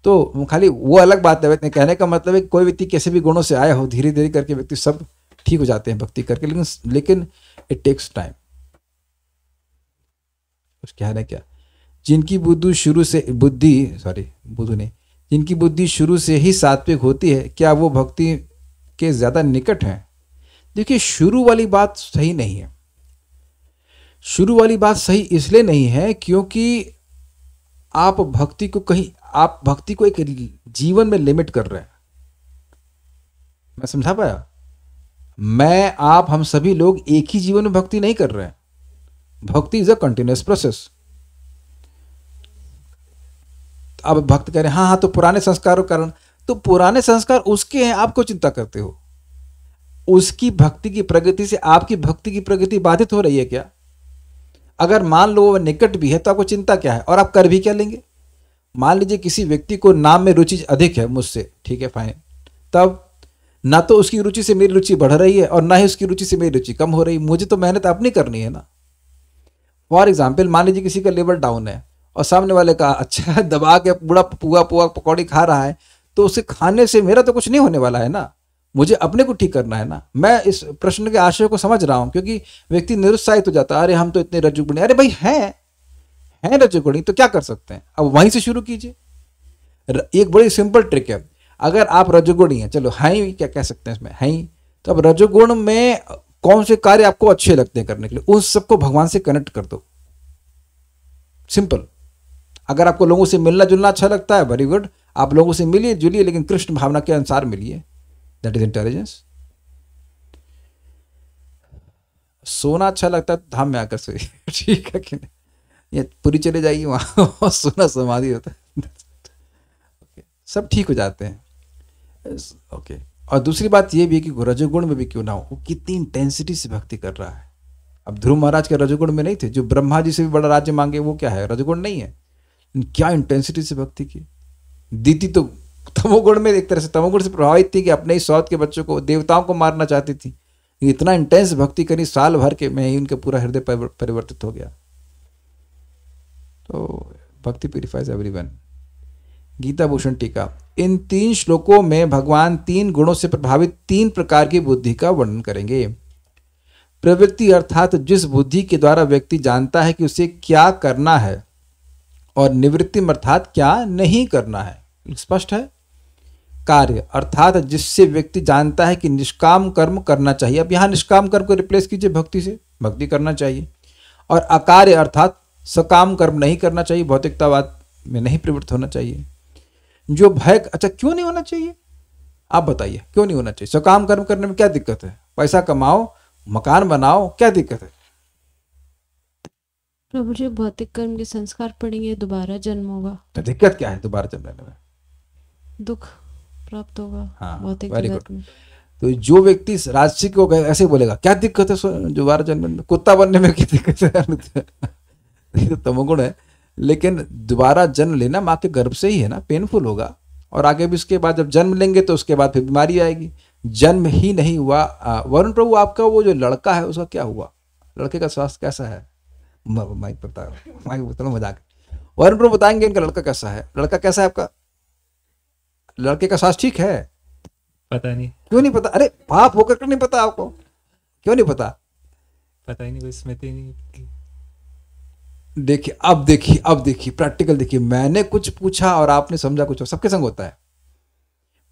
तो खाली वो अलग बात है, कहने का मतलब है कोई व्यक्ति कैसे भी गुणों से आया हो, धीरे धीरे करके व्यक्ति सब ठीक हो जाते हैं भक्ति करके, लेकिन इट टेक्स टाइम। कुछ कहना क्या, जिनकी बुद्धि शुरू से जिनकी बुद्धि शुरू से ही सात्विक होती है, क्या वो भक्ति के ज्यादा निकट हैं? देखिए शुरू वाली बात सही नहीं है। शुरू वाली बात सही इसलिए नहीं है क्योंकि आप भक्ति को एक जीवन में लिमिट कर रहे हैं। मैं समझा पाया? हम सभी लोग एक ही जीवन में भक्ति नहीं कर रहे हैं। भक्ति इज अ कंटिन्यूअस प्रोसेस। अब भक्त कह रहे हैं हाँ तो पुराने संस्कारों के कारण, तो पुराने संस्कार उसके हैं, आपको चिंता करते हो? उसकी भक्ति की प्रगति से आपकी भक्ति की प्रगति बाधित हो रही है क्या? अगर मान लो वो निकट भी है तो आपको चिंता क्या है? और आप कर भी क्या लेंगे? मान लीजिए किसी व्यक्ति को नाम में रुचि अधिक है मुझसे, ठीक है फाइन, तब ना तो उसकी रुचि से मेरी रुचि बढ़ रही है और ना ही उसकी रुचि से मेरी रुचि कम हो रही। मुझे तो मेहनत अपनी करनी है ना। फॉर एग्जाम्पल मान लीजिए किसी का लेवल डाउन है और सामने वाले का अच्छा दबा के पूरा पुआ पकौड़ी खा रहा है, तो उसे खाने से मेरा तो कुछ नहीं होने वाला है ना। मुझे अपने को ठीक करना है ना। मैं इस प्रश्न के आशय को समझ रहा हूं, क्योंकि व्यक्ति निरुत्साहित हो जाता है, अरे हम तो इतने रजोगुणी। अरे भाई हैं रजोगुणी तो क्या कर सकते हैं? अब वहीं से शुरू कीजिए। एक बड़ी सिंपल ट्रिक है, अगर आप रजोगुणी हैं, चलो हैं ही, क्या कह सकते हैं इसमें, हैं ही, तो अब रजोगुण में कौन से कार्य आपको अच्छे लगते हैं करने के लिए, उन सबको भगवान से कनेक्ट कर दो। सिंपल। अगर आपको लोगों से मिलना जुलना अच्छा लगता है, वेरी गुड, आप लोगों से मिलिए जुलिए, लेकिन कृष्ण भावना के अनुसार मिलिए। That is intelligence. सोना अच्छा लगता है तो धाम में आकर सोइए, ठीक है कि नहीं? ये पूरी चले जाइए वहां सोना समाधि होता है। सब ठीक हो जाते हैं। ओके। और दूसरी बात ये भी है कि रजोगुण में भी क्यों ना हो, वो कितनी इंटेंसिटी से भक्ति कर रहा है। अब ध्रुव महाराज के रजोगुण में नहीं थे, जो ब्रह्मा जी से भी बड़ा राज्य मांगे वो क्या है? रजोगुण नहीं है। क्या इंटेंसिटी से भक्ति की। दीति तो तमोगुण में, एक तरह से तमोगुण से प्रभावित थी कि अपने ही सौत के बच्चों को, देवताओं को मारना चाहती थी। इतना इंटेंस भक्ति करी साल भर के में ही उनके पूरा हृदय परिवर्तित हो गया। तो भक्ति प्यूरिफाइज एवरीवन। गीता भूषण टीका। इन 3 श्लोकों में भगवान 3 गुणों से प्रभावित 3 प्रकार की बुद्धि का वर्णन करेंगे। प्रवृत्ति अर्थात जिस बुद्धि के द्वारा व्यक्ति जानता है कि उसे क्या करना है, और निवृत्ति अर्थात क्या नहीं करना है। स्पष्ट है। कार्य अर्थात जिससे व्यक्ति जानता है कि निष्काम कर्म करना चाहिए। अब यहाँ निष्काम कर्म को रिप्लेस कीजिए भक्ति से, भक्ति करना चाहिए। और अकार्य अर्थात सकाम कर्म नहीं करना चाहिए, भौतिकतावाद में नहीं प्रवृत्त होना चाहिए। जो भय, अच्छा क्यों नहीं होना चाहिए आप बताइए, क्यों नहीं होना चाहिए? सकाम कर्म करने में क्या दिक्कत है? पैसा कमाओ, मकान बनाओ, क्या दिक्कत है? प्रभु जी भौतिक कर्म के संस्कार पड़ेंगे, दोबारा जन्म होगा। तो दिक्कत क्या है दोबारा जन्म लेने में? दुख प्राप्त होगा। हाँ, भौतिक वेरी जगत गुड। में। तो जो व्यक्ति राजसी को ऐसे बोलेगा क्या दिक्कत है दोबारा जन्म में, कुत्ता बनने में क्या दिक्कत है? ये तो तमोगुण है। लेकिन दोबारा जन्म लेना माँ के गर्भ से ही है ना, पेनफुल होगा। और आगे भी उसके बाद जब जन्म लेंगे तो उसके बाद फिर बीमारी आएगी। जन्म ही नहीं हुआ। वरुण प्रभु आपका वो जो लड़का है उसका क्या हुआ? लड़के का स्वास्थ्य कैसा है? माइक बता, माइक बताओ, मजाक। वरुण प्रभु बताएंगे इनका लड़का कैसा है। लड़का कैसा है आपका? लड़के का स्वास्थ्य ठीक है? पता नहीं। क्यों नहीं पता? अरे बाप होकर नहीं पता आपको? क्यों नहीं पता? पता ही नहीं, कोई स्मृति नहीं। देखिए अब देखिए प्रैक्टिकल देखिए। मैंने कुछ पूछा और आपने समझा कुछ और। सबके संग होता है।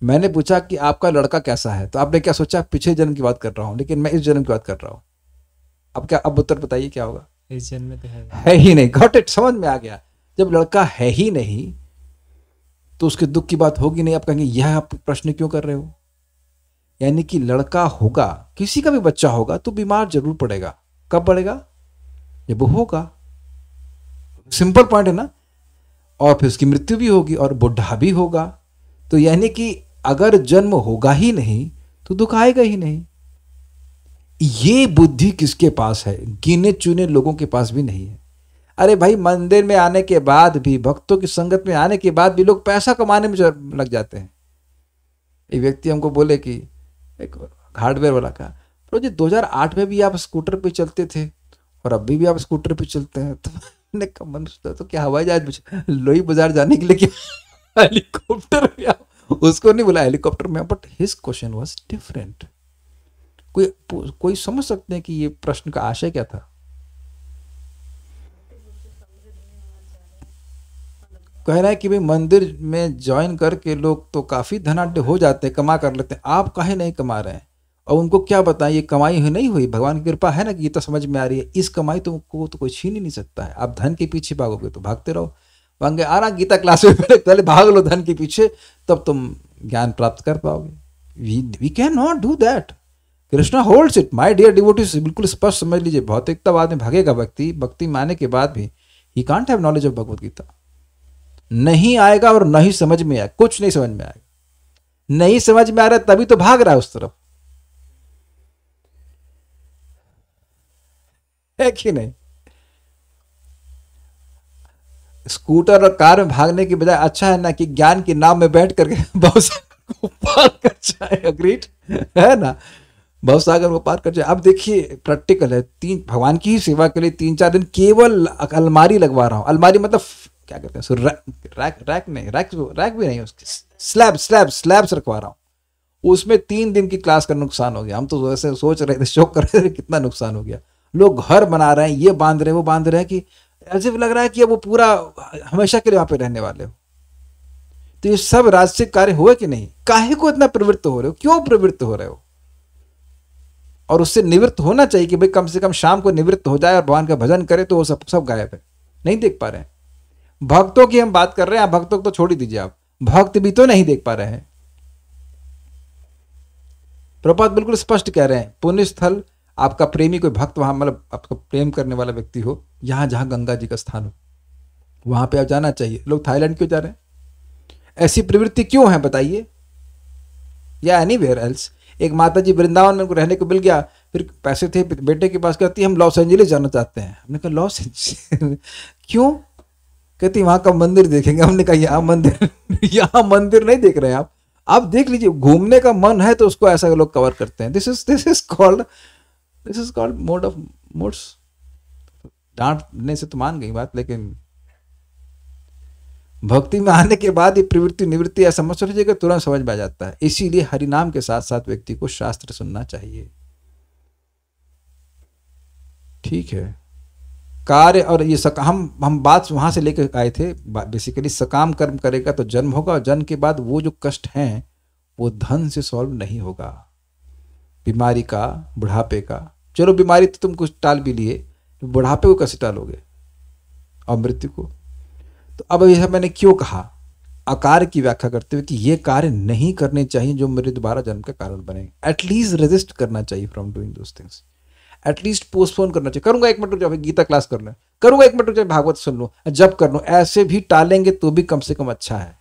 मैंने पूछा कि आपका लड़का कैसा है, तो आपने क्या सोचा? पिछले जन्म की बात कर रहा हूं, लेकिन मैं इस जन्म की बात कर रहा हूं। अब क्या, अब उत्तर बताइए क्या होगा? इस जन्म में तो है ही नहीं। गॉट इट, समझ में आ गया। जब लड़का है ही नहीं तो उसके दुख की बात होगी नहीं। आप कहेंगे यह आप प्रश्न क्यों कर रहे हो? यानी कि लड़का होगा, किसी का भी बच्चा होगा तो बीमार जरूर पड़ेगा। कब पड़ेगा? जब वो होगा। सिंपल पॉइंट है ना। और फिर उसकी मृत्यु भी होगी और बुढ़ा भी होगा। तो यानी कि अगर जन्म होगा ही नहीं तो दुख आएगा ही नहीं। ये बुद्धि किसके पास है? गिने चुने लोगों के पास भी नहीं है। अरे भाई, मंदिर में आने के बाद भी, भक्तों की संगत में आने के बाद भी लोग पैसा कमाने में लग जाते हैं। एक व्यक्ति हमको बोले कि एक हार्डवेयर वाला का, तो जी 2008 में भी आप स्कूटर पे चलते थे और अभी भी आप स्कूटर पे चलते हैं। तो मैंने कहा मन तो क्या हवाई जहाज लोही बाजार जाने के लिए क्या हेलीकॉप्टर में? उसको नहीं बोला हेलीकॉप्टर में, but his question was different. कोई समझ सकते हैं कि ये प्रश्न का आशय क्या था? कह रहा है कि भाई मंदिर में ज्वाइन करके लोग तो काफी धनाढ्य हो जाते हैं, कमा कर लेते हैं। आप काहे नहीं कमा रहे हैं? और उनको क्या बताएं, ये कमाई ही नहीं हुई, भगवान की कृपा है ना, गीता समझ में आ रही है। इस कमाई तुमको तो कोई छीन ही नहीं सकता है। आप धन के पीछे भागोगे तो भागते रहो। भागे आ रहा गीता क्लास में पहले भाग लो धन के पीछे, तब तुम ज्ञान प्राप्त कर पाओगे। We can not do that. Krishna holds it. My dear devotees, बिल्कुल स्पष्ट समझ लीजिए। भौतिकतावाद में भागेगा व्यक्ति, भक्ति माने के बाद भी he can't have knowledge of Bhagavad Gita. नहीं आएगा और नहीं समझ में आएगा, कुछ नहीं समझ में आएगा। नहीं समझ में आ रहा है तभी तो भाग रहा है उस तरफ, है कि नहीं? स्कूटर और कार में भागने की बजाय अच्छा है ना कि ज्ञान की नाव में बैठ करके भवसागर को पार कर जाए। अग्रीड है ना? भवसागर को पार कर जाए। अब देखिए प्रैक्टिकल है। भगवान की ही सेवा के लिए 3-4 दिन केवल अलमारी लगवा रहा हूं। अलमारी मतलब क्या कहते हैं, रैक भी नहीं, उसके स्लैब्स रखवा रहा हूं। उसमें 3 दिन की क्लास का नुकसान हो गया। हम तो ऐसे सोच रहे थे, शौक कर रहे थे कितना नुकसान हो गया। लोग घर बना रहे हैं, ये बांध रहे हैं, वो बांध रहे हैं, कि ऐसे लग रहा है कि अब वो पूरा हमेशा के लिए वहां पे रहने वाले हो। तो ये सब राजसिक कार्य हुए कि नहीं? काहे को इतना प्रवृत्त हो रहे हो? क्यों प्रवृत्त हो रहे हो? और उससे निवृत्त होना चाहिए कि भाई कम से कम शाम को निवृत्त हो जाए और भगवान का भजन करे, तो वो सब गायब है। नहीं देख पा रहे हैं। भक्तों की हम बात कर रहे हैं, भक्तों को तो छोड़ ही दीजिए। आप भक्त भी तो नहीं देख पा रहे हैं। प्रभुपाद बिल्कुल स्पष्ट कह रहे हैं, पुण्य स्थल आपका प्रेमी कोई भक्त वहां, मतलब आपका प्रेम करने वाला व्यक्ति हो, यहां जहां गंगा जी का स्थान हो, वहां पे आप जाना चाहिए। लोग थाईलैंड क्यों जा रहे हैं? ऐसी प्रवृत्ति क्यों है बताइए? या एनीवेयर एल्स। एक माता जी वृंदावन में रहने को मिल गया, फिर पैसे थे, बेटे के पास कहती हम लॉस एंजलिस जाना चाहते हैं। हमने कहा लॉस एंजलिस क्यों? कहती वहां का मंदिर देखेंगे। हमने कहा यहाँ मंदिर नहीं देख रहे हैं आप, आप देख लीजिए, घूमने का मन है तो उसको ऐसा लोग कवर करते हैं। This is called mode of modes. डांटने से तो मान गई बात, लेकिन भक्ति में आने के बाद ये प्रवृत्ति निवृत्ति ऐसा मत सोचिएगा, तुरंत समझ में आ जाता है। इसीलिए हरिनाम के साथ साथ व्यक्ति को शास्त्र सुनना चाहिए। ठीक है, कार्य और ये हम बात वहां से लेकर आए थे, बेसिकली सकाम कर्म करेगा तो जन्म होगा, और जन्म के बाद वो जो कष्ट हैं वो धन से सॉल्व नहीं होगा। बीमारी का, बुढ़ापे का, चलो बीमारी तो तुम कुछ टाल भी लिए, तो बुढ़ापे को कैसे टालोगे, और मृत्यु को। तो अब यह मैंने क्यों कहा, अकार्य की व्याख्या करते हुए कि ये कार्य नहीं करने चाहिए जो मेरे दोबारा जन्म का कारण बने। एटलीस्ट रेजिस्ट करना चाहिए from doing those things, at least postpone करना चाहिए। करूंगा 1 मिनट रुक जाओ, गीता क्लास कर लूँ, करूंगा 1 मिनट रुक जाओ, भागवत सुन लूँ, जब कर लूँ, ऐसे भी टालेंगे तो भी कम से कम अच्छा है।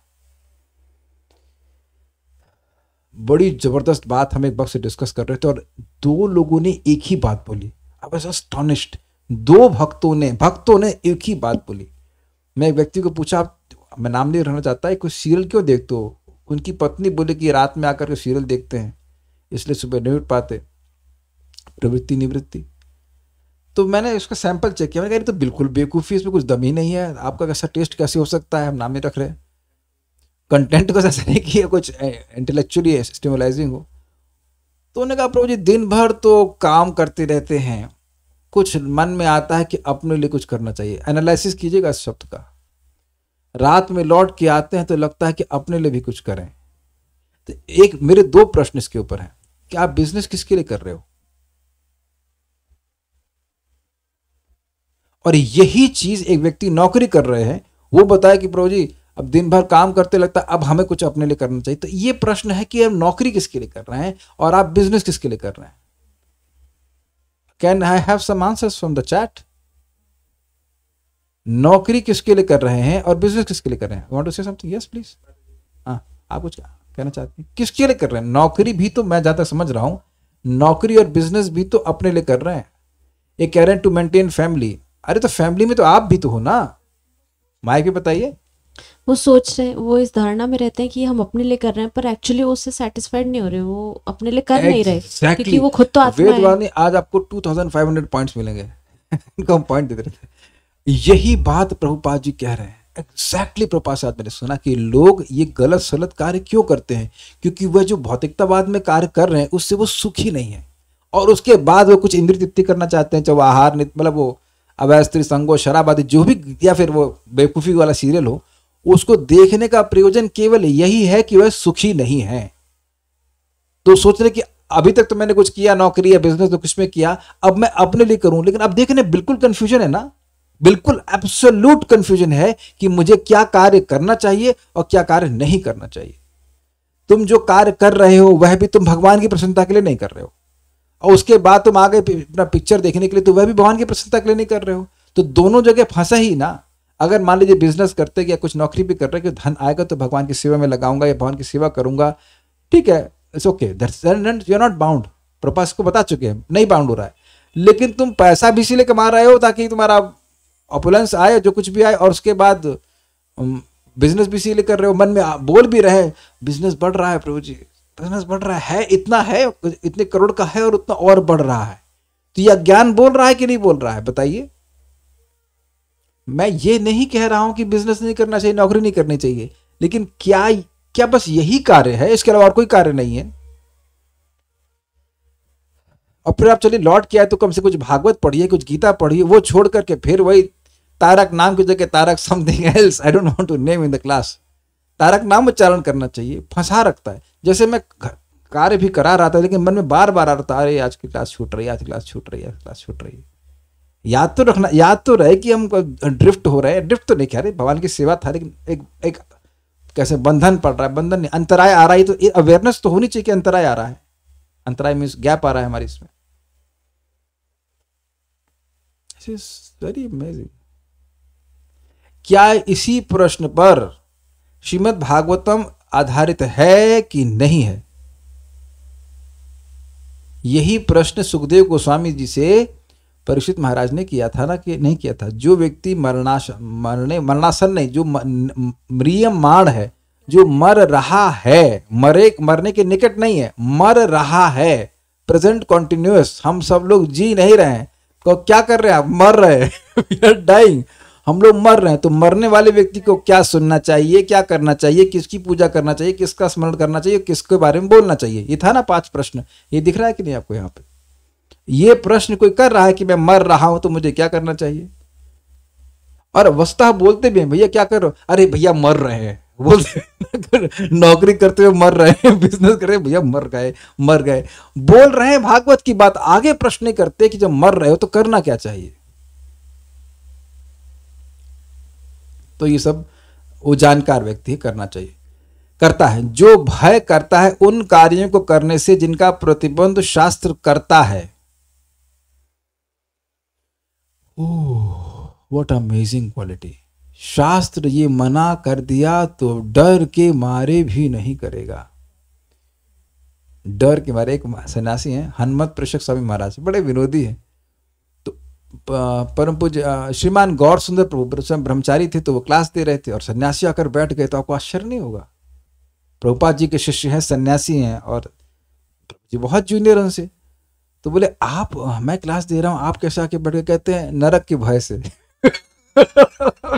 बड़ी जबरदस्त बात हम एक वक्त से डिस्कस कर रहे थे और 2 लोगों ने एक ही बात बोली। I was astonished. 2 भक्तों ने एक ही बात बोली। मैं एक व्यक्ति को पूछा, मैं नाम नहीं रहना चाहता, है कुछ सीरियल क्यों देखते हो? उनकी पत्नी बोले कि रात में आकर के सीरियल देखते हैं इसलिए सुबह नहीं उठ पाते, प्रवृत्ति निवृत्ति। तो मैंने उसका सैंपल चेक किया, मैंने कहा तो बिल्कुल बेवकूफ़ी, इसमें कुछ दम ही नहीं है, आपका कैसा टेस्ट कैसे हो सकता है, हम नाम नहीं रख रहे, कंटेंट को ऐसा नहीं किया कुछ इंटेलेक्चुअली स्टिमुलाइजिंग हो। तो उन्होंने कहा प्रभु जी दिन भर तो काम करते रहते हैं, कुछ मन में आता है कि अपने लिए कुछ करना चाहिए। एनालिसिस कीजिएगा इस शब्द का। रात में लौट के आते हैं तो लगता है कि अपने लिए भी कुछ करें। तो एक मेरे 2 प्रश्न इसके ऊपर हैं कि आप बिजनेस किसके लिए कर रहे हो, और यही चीज एक व्यक्ति नौकरी कर रहे हैं, वो बताए कि प्रभु जी अब दिन भर काम करते लगता है अब हमें कुछ अपने लिए करना चाहिए। तो ये प्रश्न है कि हम नौकरी किसके लिए कर रहे हैं और आप बिजनेस किसके लिए कर रहे हैं। Can I have some answers from the chat? नौकरी किसके लिए कर रहे हैं और बिजनेस किसके लिए कर रहे हैं? Want to say something? Yes please. हाँ, आप कुछ कहना चाहते हैं? किसके लिए कर रहे हैं? नौकरी भी तो मैं जहां तक समझ रहा हूं, नौकरी और बिजनेस भी तो अपने लिए कर रहे हैं। ये कह रहे हैं टू मेंटेन फैमिली। अरे तो फैमिली में तो आप भी तो हो ना। माइक पे बताइए। वो सोच रहे हैं, वो इस धारणा में रहते हैं कि हम अपने लिए कर रहे हैं, पर एक्चुअली वो उससे सेटिस्फाइड नहीं हो रहे, वो अपने लिए कर नहीं रहे, क्योंकि वो खुद तो आत्मा है। वेदवाणी आज आपको 2500 पॉइंट्स मिलेंगे। इनको हम पॉइंट दे रहे थे। यही बात प्रभुपाद जी कह रहे हैं। एग्जैक्टली प्रभुपाद साहब मैंने सुना कि लोग ये गलत सलत कार्य क्यों करते हैं, क्योंकि वह जो भौतिकतावाद में कार्य कर रहे हैं उससे वो सुखी नहीं है, और उसके बाद वो कुछ इंद्रिय तृप्ति करना चाहते हैं, चाहे वो आहार मतलब वो अवैध स्त्री संगो, शराब आदि जो भी, या फिर वो बेवकूफ़ी वाला सीरियल हो, उसको देखने का प्रयोजन केवल यही है कि वह सुखी नहीं है। तो सोच रहे कि अभी तक तो मैंने कुछ किया, नौकरी या बिजनेस तो कुछ में किया, अब मैं अपने लिए करूं। लेकिन अब देखने बिल्कुल कंफ्यूजन है ना, बिल्कुल एब्सोल्यूट कंफ्यूजन है कि मुझे क्या कार्य करना चाहिए और क्या कार्य नहीं करना चाहिए। तुम जो कार्य कर रहे हो वह भी तुम भगवान की प्रसन्नता के लिए नहीं कर रहे हो, और उसके बाद तुम आ गए अपना पिक्चर देखने के लिए, तो वह भी भगवान की प्रसन्नता के लिए नहीं कर रहे हो। तो दोनों जगह फंसा ही ना। अगर मान लीजिए बिजनेस करते या कुछ नौकरी भी कर रहे कि धन आएगा तो भगवान की सेवा में लगाऊंगा या भगवान की सेवा करूंगा, ठीक है, it's okay, you are not bound. प्रपास को बता चुके हैं नहीं बाउंड हो रहा है। लेकिन तुम पैसा भी इसीलिए कमा रहे हो ताकि तुम्हारा ऑपुलेंस आए, जो कुछ भी आए, और उसके बाद बिजनेस भी इसीलिए कर रहे हो, मन में बोल भी रहे बिजनेस बढ़ रहा है प्रभु जी, बिजनेस बढ़ रहा है, इतना है, इतने करोड़ का है और उतना और बढ़ रहा है। तो यह ज्ञान बोल रहा है कि नहीं बोल रहा है, बताइए। मैं ये नहीं कह रहा हूं कि बिजनेस नहीं करना चाहिए, नौकरी नहीं करनी चाहिए, लेकिन क्या बस यही कार्य है, इसके अलावा और कोई कार्य नहीं है? और फिर आप चलिए लौट के आए तो कम से कुछ भागवत पढ़िए, कुछ गीता पढ़िए, वो छोड़ करके फिर वही तारक नाम की जगह Tarak something else, I don't want to name in the class, Tarak नाम उच्चारण करना चाहिए। फंसा रखता है। जैसे मैं कार्य भी करा रहा था लेकिन मन में बार बार आ रहा था, अरे आज की क्लास छूट रही है, आज क्लास छूट रही है, क्लास छूट रही है। याद तो रखना, याद तो रहे कि हम ड्रिफ्ट हो रहे हैं, ड्रिफ्ट तो नहीं कह रहे, भगवान की सेवा था, लेकिन एक कैसे बंधन पड़ रहा है, बंधन नहीं, अंतराय आ रहा है, तो अवेयरनेस तो होनी चाहिए कि अंतराय आ रहा है। अंतराय मीन्स गैप आ रहा है हमारी इसमें। Very amazing. क्या इसी प्रश्न पर श्रीमद् भागवतम आधारित है कि नहीं है? यही प्रश्न सुखदेव गोस्वामी जी से परीक्षित महाराज ने किया था ना, कि नहीं किया था? जो व्यक्ति मरणासन नहीं, जो म्रियमाण है, जो मर रहा है, मरने के निकट नहीं है, मर रहा है, प्रेजेंट कॉन्टिन्यूअस, हम सब लोग जी नहीं रहे हैं, तो क्या कर रहे हैं आप, मर रहे हैं वी आर डाइंग, हम लोग मर रहे हैं। तो मरने वाले व्यक्ति को क्या सुनना चाहिए, क्या करना चाहिए, किसकी पूजा करना चाहिए, किसका स्मरण करना चाहिए, किसके बारे में बोलना चाहिए, ये था ना 5 प्रश्न। ये दिख रहा है कि नहीं आपको यहाँ पे? ये प्रश्न कोई कर रहा है कि मैं मर रहा हूं तो मुझे क्या करना चाहिए, और वस्तुतः बोलते भी हैं भैया क्या कर रहे हो, अरे भैया मर रहे हैं, बोलते नौकरी करते हुए मर रहे हैं, बिजनेस कर रहे हैं, भैया मर गए बोल रहे हैं भागवत की बात, आगे प्रश्न नहीं करते कि जब मर रहे हो तो करना क्या चाहिए। तो ये सब वो जानकार व्यक्ति करना चाहिए, करता है। जो भय करता है उन कार्यों को करने से जिनका प्रतिबंध शास्त्र करता है। Oh what amazing quality. शास्त्र ये मना कर दिया तो डर के मारे भी नहीं करेगा, डर के मारे। एक सन्यासी हैं हनुमत प्रेषक स्वामी महाराज, बड़े विनोदी हैं। तो परम पूज्य श्रीमान गौर सुंदर प्रभु ब्रह्मचारी थे, तो वो क्लास दे रहे थे और सन्यासी आकर बैठ गए, तो आपको आश्चर्य नहीं होगा, प्रभुपाद जी के शिष्य हैं, सन्यासी हैं और जी बहुत जूनियर उनसे। तो बोले आप, मैं क्लास दे रहा हूं, आप कैसे आके बैठ गए? कहते हैं नरक के भय से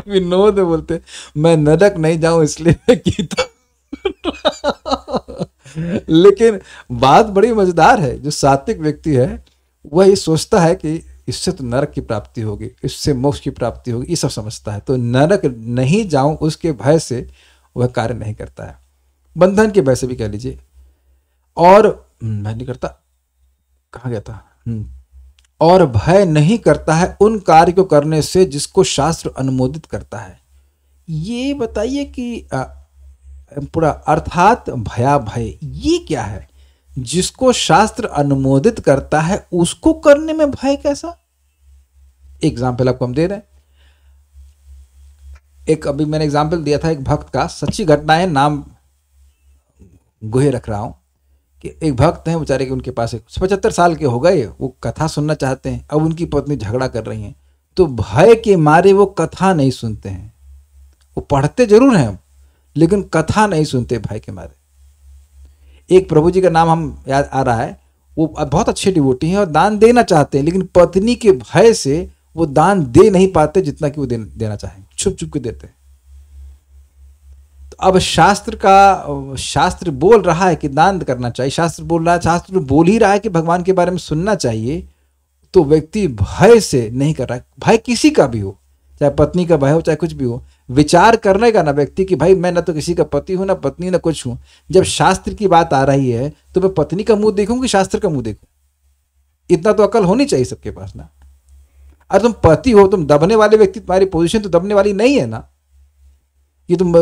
विनोद बोलते मैं नरक नहीं जाऊं इसलिए मैं गीता लेकिन बात बड़ी मजेदार है। जो सात्विक व्यक्ति है वह ये सोचता है कि इससे तो नरक की प्राप्ति होगी, इससे मोक्ष की प्राप्ति होगी, ये सब समझता है। तो नरक नहीं जाऊं उसके भय से वह कार्य नहीं करता है, बंधन के भय से भी कह लीजिए। और मैं नहीं करता, कहाँ गया था, और भय नहीं करता है उन कार्य को करने से जिसको शास्त्र अनुमोदित करता है। ये बताइए कि पूरा अर्थात भया भय ये क्या है? जिसको शास्त्र अनुमोदित करता है उसको करने में भय कैसा? एग्जाम्पल आपको हम दे रहे हैं। एक अभी मैंने एग्जाम्पल दिया था एक भक्त का, सच्ची घटना है, नाम गुहे रख रहा हूं कि एक भक्त हैं बेचारे के, उनके पास 75 साल के हो गए, वो कथा सुनना चाहते हैं। अब उनकी पत्नी झगड़ा कर रही हैं, तो भय के मारे वो कथा नहीं सुनते हैं। वो पढ़ते जरूर हैं लेकिन कथा नहीं सुनते भय के मारे। एक प्रभु जी का नाम हम याद आ रहा है, वो बहुत अच्छे डिवोटी हैं और दान देना चाहते हैं, लेकिन पत्नी के भय से वो दान दे नहीं पाते जितना कि वो देना चाहें, छुप छुप के देते हैं। तो अब शास्त्र बोल रहा है कि दान करना चाहिए, शास्त्र बोल रहा है, शास्त्र बोल ही रहा है कि भगवान के बारे में सुनना चाहिए, तो व्यक्ति भय से नहीं कर रहा है। भय किसी का भी हो, चाहे पत्नी का भय हो चाहे कुछ भी हो, विचार करने का ना व्यक्ति कि भाई मैं ना तो किसी का पति हूं ना पत्नी ना कुछ हूं। जब शास्त्र की बात आ रही है तो मैं पत्नी का मुंह देखूं कि शास्त्र का मुंह देखूं? इतना तो अकल होनी चाहिए सबके पास ना। अरे तुम पति हो, तुम दबने वाले व्यक्ति, तुम्हारी पोजीशन तो दबने वाली नहीं है ना। ये तुम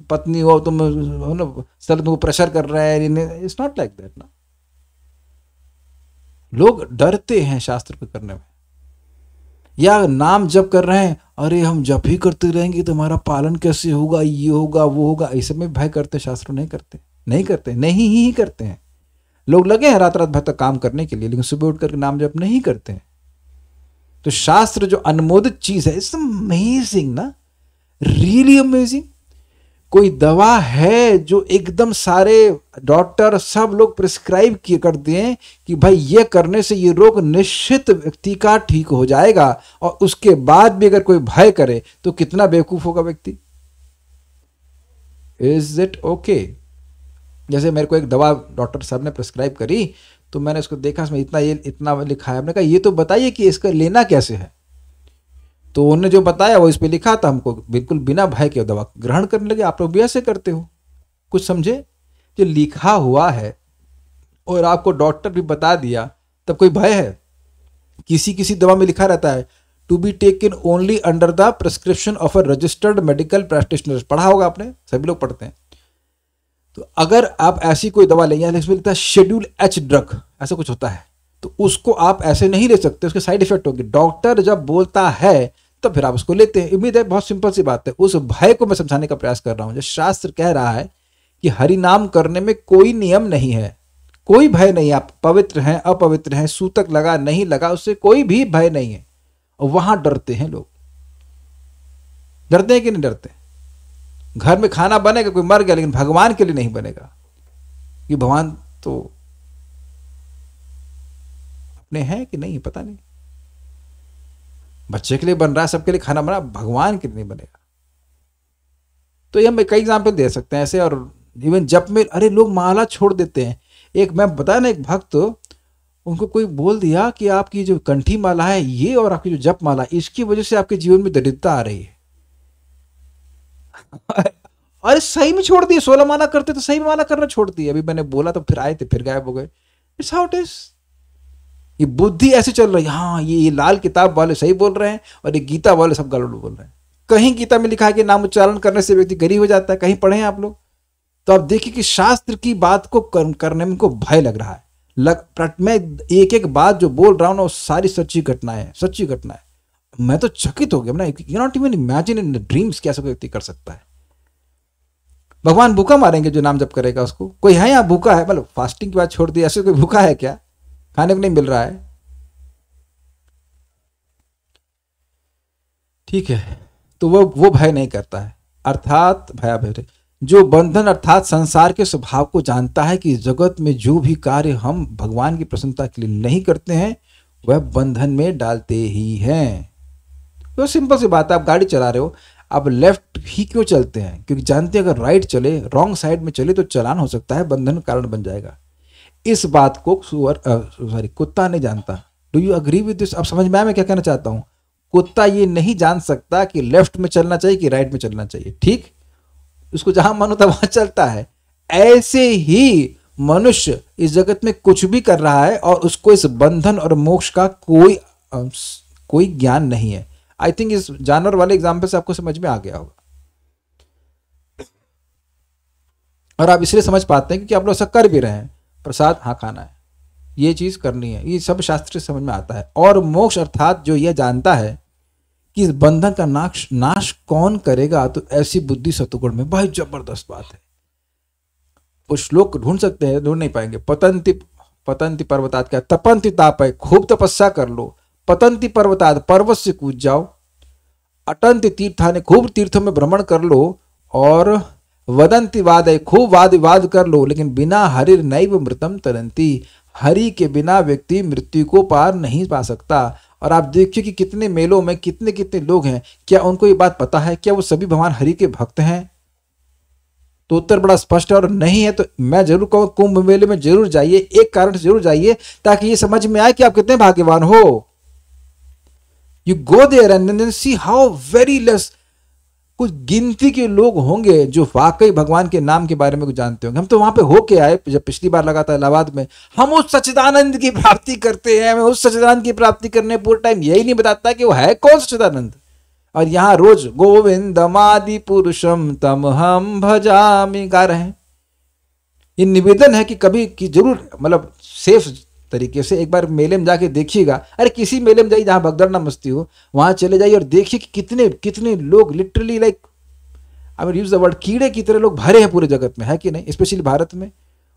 पत्नी हो, तुम हो ना, सर तुमको प्रेशर कर रहा है, इट्स नॉट लाइक दैट ना। लोग डरते हैं शास्त्र को करने में, या नाम जप कर रहे हैं, अरे हम जप ही करते रहेंगे तो हमारा पालन कैसे होगा, ये होगा वो होगा, इस में भय करते। शास्त्र नहीं करते, नहीं ही करते हैं। लोग लगे हैं रात रात भर तक काम करने के लिए, लेकिन सुबह उठ करके नाम जप नहीं करते हैं। तो शास्त्र जो अनुमोदित चीज है, इट्स अमेजिंग ना, रियली अमेजिंग। कोई दवा है जो एकदम सारे डॉक्टर सब लोग प्रिस्क्राइब किए कर दिए कि भाई ये करने से ये रोग निश्चित व्यक्ति का ठीक हो जाएगा, और उसके बाद भी अगर कोई भय करे तो कितना बेवकूफ होगा व्यक्ति। Is it okay? जैसे मेरे को एक दवा डॉक्टर साहब ने प्रिस्क्राइब करी, तो मैंने उसको देखा, इसमें इतना लिखा है। हमने कहा ये तो बताइए कि इसका लेना कैसे है। तो उन्होंने जो बताया वो इस पे लिखा था, हमको बिल्कुल बिना भय के दवा ग्रहण करने लगे। आप लोग भी ऐसे करते हो? कुछ समझे? जो लिखा हुआ है और आपको डॉक्टर भी बता दिया, तब कोई भय है? किसी दवा में लिखा रहता है to be taken only under the prescription of a registered medical practitioner. पढ़ा होगा आपने, सभी लोग पढ़ते हैं। तो अगर आप ऐसी कोई दवा लेंगे, इसमें लिखता है शेड्यूल एच ड्रग, ऐसा कुछ होता है, तो उसको आप ऐसे नहीं ले सकते, उसके साइड इफेक्ट होंगे। डॉक्टर जब बोलता है तो फिर आप उसको लेते हैं। उम्मीद है बहुत सिंपल सी बात है। उस भय को मैं समझाने का प्रयास कर रहा हूं। जो शास्त्र कह रहा है कि हरि नाम करने में कोई नियम नहीं है, कोई भय नहीं। आप पवित्र हैं अपवित्र हैं, सूतक लगा नहीं लगा, उससे कोई भी भय नहीं है। और वहां डरते हैं लोग। डरते हैं कि नहीं डरते? घर में खाना बनेगा, कोई मर गया, लेकिन भगवान के लिए नहीं बनेगा, कि भगवान तो अपने हैं कि नहीं पता नहीं। बच्चे के लिए बन रहा है, सबके लिए खाना बना, भगवान के लिए नहीं बनेगा। तो ये हम कई एग्जाम्पल दे सकते हैं ऐसे। और इवन जप में, अरे लोग माला छोड़ देते हैं। एक मैं बताया ना, एक भक्त, उनको कोई बोल दिया कि आपकी जो कंठी माला है ये और आपकी जो जप माला, इसकी वजह से आपके जीवन में दरिद्रता आ रही है। अरे सही में छोड़ दिए, 16 माला करते तो सही में माला करना छोड़ दिए। अभी मैंने बोला तो फिर आए थे, फिर गायब हो गए। It's how it is. ये बुद्धि ऐसे चल रही है। हाँ, ये लाल किताब वाले सही बोल रहे हैं और ये गीता वाले सब गलत बोल रहे हैं। कहीं गीता में लिखा है कि नाम उच्चारण करने से व्यक्ति गरीब हो जाता है, कहीं पढ़े हैं आप लोग? तो आप देखिए कि शास्त्र की बात को करने में उनको भय लग रहा है। मैं एक एक बात जो बोल रहा हूं ना, वो सारी सच्ची घटनाएं है, सच्ची घटना है। मैं तो चकित हो गया ना, you not even imagine in dreams क्या ऐसा व्यक्ति कर सकता है। भगवान भूखा मारेंगे जो नाम जप करेगा उसको? कोई है यहाँ भूखा है? मतलब फास्टिंग की बात छोड़ दी, ऐसे कोई भूखा है क्या? खाने को नहीं मिल रहा है, ठीक है। तो वो भय नहीं करता है, अर्थात भयाभय जो बंधन अर्थात संसार के स्वभाव को जानता है कि जगत में जो भी कार्य हम भगवान की प्रसन्नता के लिए नहीं करते हैं वह बंधन में डालते ही हैं। तो सिंपल सी बात है, आप गाड़ी चला रहे हो, आप लेफ्ट ही क्यों चलते हैं? क्योंकि जानते हैं अगर राइट चले, रॉन्ग साइड में चले तो चालान हो सकता है, बंधन कारण बन जाएगा। इस बात को कुत्ता नहीं जानता। Do you agree with this? अब समझ में आया मैं क्या कहना चाहता हूं? कुत्ता ये नहीं जान सकता कि लेफ्ट में चलना चाहिए कि राइट में चलना चाहिए, ठीक? उसको जहां मन होता है वहां चलता है। ऐसे ही मनुष्य इस जगत में कुछ भी कर रहा है और उसको इस बंधन और मोक्ष का कोई ज्ञान नहीं है। आई थिंक इस जानवर वाले एग्जाम्पल से आपको समझ में आ गया होगा। और आप इसलिए समझ पाते हैं क्योंकि आप लोग ऐसा कर भी रहे हैं। प्रसाद हाँ खाना है, ये चीज करनी है, ये सब शास्त्र से समझ में आता है। और मोक्ष अर्थात जो यह जानता है कि इस बंधन का नाश कौन करेगा, तो ऐसी बुद्धि सतुगुण में। भाई जबरदस्त बात है। वो श्लोक ढूंढ सकते हैं, ढूंढ नहीं पाएंगे। पतंती पर्वतात, क्या तपंती ताप है, खूब तपस्या कर लो। पतंती पर्वतात, पर्वत से कूद जाओ। अटंती तीर्थाने, खूब तीर्थों में भ्रमण कर लो। और वदंती वाद है, खूब वाद विवाद कर लो। लेकिन बिना हरिर नैव मृतम तरंती, हरि के बिना व्यक्ति मृत्यु को पार नहीं पा सकता। और आप देखिए कि कितने मेलों में कितने कितने लोग हैं, क्या उनको ये बात पता है? क्या वो सभी भगवान हरि के भक्त हैं? तो उत्तर बड़ा स्पष्ट है। और नहीं है तो मैं जरूर कहूँ कुंभ मेले में जरूर जाइए, एक कारण से जरूर जाइए, ताकि ये समझ में आए कि आप कितने भाग्यवान हो। You go there and then see how very less, कुछ गिनती के लोग होंगे जो वाकई भगवान के नाम के बारे में कुछ जानते होंगे। हम तो वहां पे होके आए, जब पिछली बार लगा था इलाहाबाद में, हम उस सच्चिदानंद की प्राप्ति करते हैं। हमें उस सच्चिदानंद की प्राप्ति करने पूरा टाइम यही नहीं बताता कि वो है कौन सच्चिदानंद। और यहाँ रोज गोविंदमादि पुरुषम तम हम भजामि गा रहे हैं। ये निवेदन है कि कभी कि जरूर, मतलब सेफ तरीके से एक बार मेले में जाके देखिएगा। अरे किसी मेले में जाइए जहां भगदड़ ना मस्ती हो, वहां चले जाइए और देखिए कि कितने कितने लोग literally like I mean use the word, कीड़े की तरह लोग भरे हैं पूरे जगत में, है कि नहीं? स्पेशली भारत में।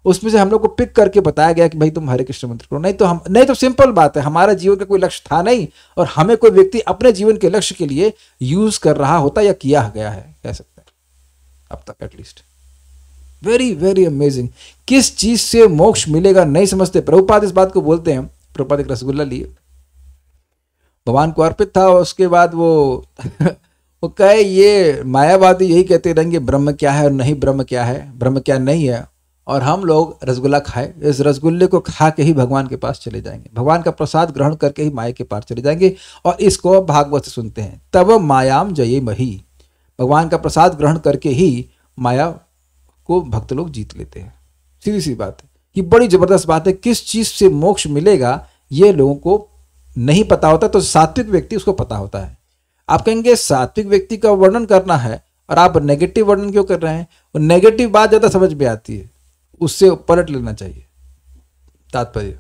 उसमें से हम लोग को पिक करके बताया गया कि भाई तुम हरे कृष्ण मंत्र करो। नहीं तो सिंपल बात है, हमारा जीवन का कोई लक्ष्य था नहीं और हमें कोई व्यक्ति अपने जीवन के लक्ष्य के लिए यूज कर रहा होता या किया गया है, कह सकते हैं अब तक एटलीस्ट। Very very amazing. किस चीज से मोक्ष मिलेगा नहीं समझते। प्रभुपाद इस बात को बोलते हैं। प्रभुपाद एक रसगुल्ला लिए, भगवान को अर्पित था। उसके बाद वो कहे ये मायावादी यही कहते रहेंगे ब्रह्म क्या है और नहीं ब्रह्म क्या है, ब्रह्म क्या नहीं है। और हम लोग रसगुल्ला खाए, इस रसगुल्ले को खा के ही भगवान के पास चले जाएंगे, भगवान का प्रसाद ग्रहण करके ही माया के पास चले जाएंगे। और इसको भागवत से सुनते हैं, तब मायाम जये मही, भगवान का प्रसाद ग्रहण करके ही माया को भक्त लोग जीत लेते हैं। सीधी सी बात है कि बड़ी जबरदस्त बात है। किस चीज से मोक्ष मिलेगा ये लोगों को नहीं पता होता, तो सात्विक व्यक्ति उसको पता होता है। आप कहेंगे सात्विक व्यक्ति का वर्णन करना है और आप नेगेटिव वर्णन क्यों कर रहे हैं? और नेगेटिव बात ज्यादा समझ में आती है, उससे पलट लेना चाहिए। तात्पर्य,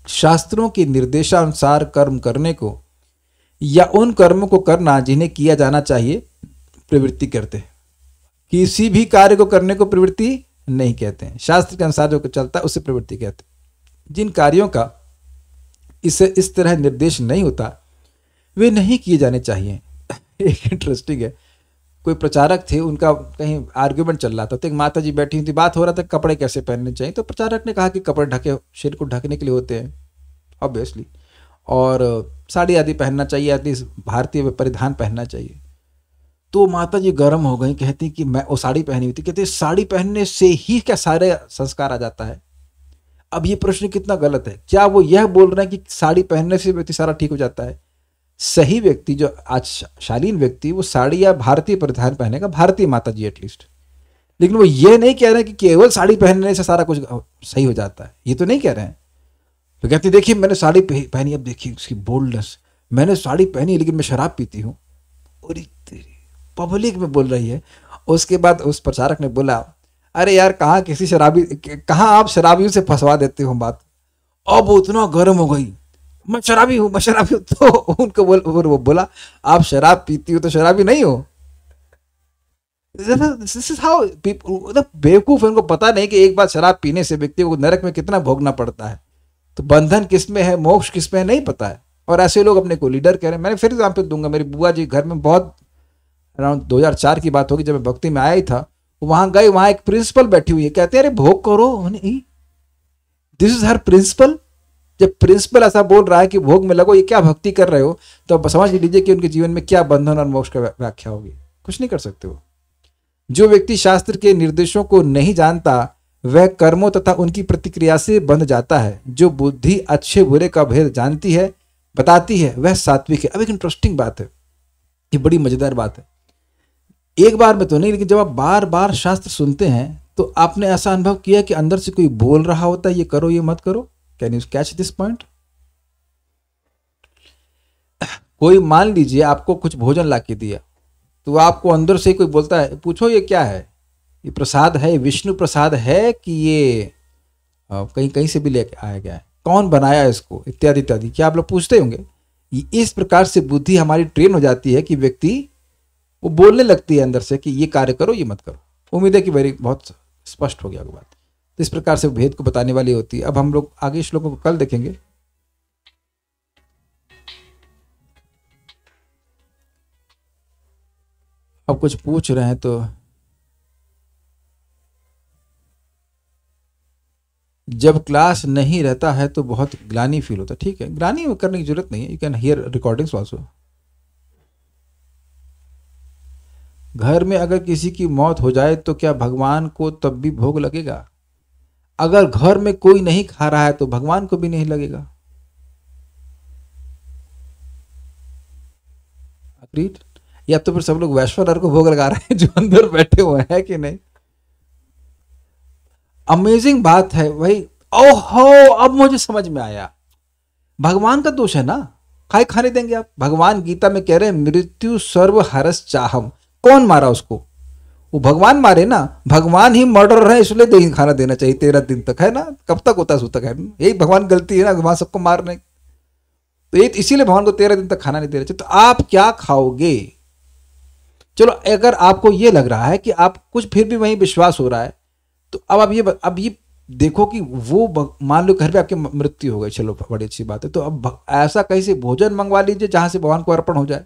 शास्त्रों के निर्देशानुसार कर्म करने को या उन कर्मों को करना जिन्हें किया जाना चाहिए प्रवृत्ति कहते हैं। किसी भी कार्य को करने को प्रवृत्ति नहीं कहते हैं। शास्त्र के अनुसार जो चलता है उसे प्रवृत्ति कहते हैं। जिन कार्यों का इससे इस तरह निर्देश नहीं होता वे नहीं किए जाने चाहिए। एक इंटरेस्टिंग है, कोई प्रचारक थे, उनका कहीं आर्ग्यूमेंट चल रहा था, तो एक माता जी बैठी हुई थी, बात हो रहा था कपड़े कैसे पहनने चाहिए, तो प्रचारक ने कहा कि कपड़े ढके शरीर को ढकने के लिए होते हैं ऑब्वियसली, और साड़ी आदि पहनना चाहिए, एटलीस्ट भारतीय परिधान पहनना चाहिए। तो माता जी गर्म हो गई, कहती कि मैं, वो साड़ी पहनी हुई थी, कहती साड़ी पहनने से ही क्या सारे संस्कार आ जाता है? अब ये प्रश्न कितना गलत है, क्या वो यह बोल रहे हैं कि साड़ी पहनने से व्यक्ति सारा ठीक हो जाता है? सही व्यक्ति, जो आज शालीन व्यक्ति, वो साड़ी या भारतीय परिधान पहनेगा, भारतीय माता जी एटलीस्ट, लेकिन वो ये नहीं कह रहे कि केवल साड़ी पहनने से सारा कुछ सही हो जाता है, ये तो नहीं कह रहे हैं। तो कहती देखिए मैंने साड़ी पहनी, अब देखिए उसकी बोल्डनेस, मैंने साड़ी पहनी लेकिन मैं शराब पीती हूँ, और पब्लिक में बोल रही है। उसके बाद उस प्रचारक ने बोला, अरे यार कहाँ किसी शराबी, कहाँ आप शराबियों से फंसवा देते हो बात। अब वो इतना गर्म हो गई, मैं शराबी हूँ, मैं शराबी हूँ। तो उनको वो बोला, आप शराब पीती हो तो शराबी नहीं हो। दिस इज हाउ पीपल, बेवकूफ है, उनको पता नहीं कि एक बार शराब पीने से व्यक्ति को नरक में कितना भोगना पड़ता है, तो बंधन किस में है, मोक्ष किस में है, नहीं पता है। और ऐसे लोग अपने को लीडर कह रहे हैं। मैंने फिर एग्जाम्पल दूंगा, मेरी बुआ जी घर में, बहुत अराउंड 2004 की बात होगी, जब मैं भक्ति में आया ही था, वहां गए, वहां एक प्रिंसिपल बैठी हुई है, कहते हैं अरे भोग करो, दिस इज हर प्रिंसिपल। जब प्रिंसिपल ऐसा बोल रहा है कि भोग में लगो, ये क्या भक्ति कर रहे हो, तो अब समझ लीजिए कि उनके जीवन में क्या बंधन और मोक्ष का व्याख्या होगी, कुछ नहीं कर सकते हो। जो व्यक्ति शास्त्र के निर्देशों को नहीं जानता, वह कर्मों तथा उनकी प्रतिक्रिया से बंध जाता है। जो बुद्धि अच्छे बुरे का भेद जानती है, बताती है, वह सात्विक है। अब एक इंटरेस्टिंग बात है, ये बड़ी मजेदार बात है, एक बार में तो नहीं, लेकिन जब आप बार बार शास्त्र सुनते हैं तो आपने ऐसा अनुभव किया कि अंदर से कोई बोल रहा होता है, ये करो ये मत करो। Can you catch this point? कोई मान लीजिए आपको कुछ भोजन ला के दिया, तो आपको अंदर से कोई बोलता है, पूछो ये क्या है, ये प्रसाद है, विष्णु प्रसाद है कि ये कहीं कहीं से भी लेके आया गया है, कौन बनाया इसको, इत्यादि इत्यादि, क्या आप लोग पूछते होंगे? इस प्रकार से बुद्धि हमारी ट्रेन हो जाती है कि व्यक्ति वो बोलने लगती है अंदर से कि ये कार्य करो ये मत करो। उम्मीद है कि मेरी बहुत स्पष्ट हो गया बात। तो इस प्रकार से भेद को बताने वाली होती है। अब हम लोग आगे श्लोकों को कल देखेंगे। अब कुछ पूछ रहे हैं तो, जब क्लास नहीं रहता है तो बहुत ग्लानि फील होता है। ठीक है, ग्लानि करने की जरूरत नहीं है, you can hear recordings also. घर में अगर किसी की मौत हो जाए तो क्या भगवान को तब भी भोग लगेगा? अगर घर में कोई नहीं खा रहा है तो भगवान को भी नहीं लगेगा। अग्रीड? या तो फिर सब लोग वैश्वर को भोग लगा रहे हैं जो अंदर बैठे हुए हैं, कि नहीं? अमेजिंग बात है भाई। ओहो, अब मुझे समझ में आया, भगवान का दोष है ना, खाने देंगे आप? भगवान गीता में कह रहे हैं मृत्यु सर्व हरस चाहम। कौन मारा उसको? वो भगवान मारे ना, भगवान ही मर्डर है, इसलिए नहीं खाना देना चाहिए 13 दिन तक, है ना? कब तक होता है, सो तक है, यही भगवान गलती है ना, भगवान सबको मारने, तो ये इसीलिए भगवान को 13 दिन तक खाना नहीं देना चाहिए। तो आप क्या खाओगे? चलो अगर आपको ये लग रहा है कि आप कुछ फिर भी वही विश्वास हो रहा है, तो अब ये देखो कि वो मान लो घर पे आपकी मृत्यु हो गई, चलो बड़ी अच्छी बात है, तो अब ऐसा कैसे भोजन मंगवा लीजिए जहां से भगवान को अर्पण हो जाए।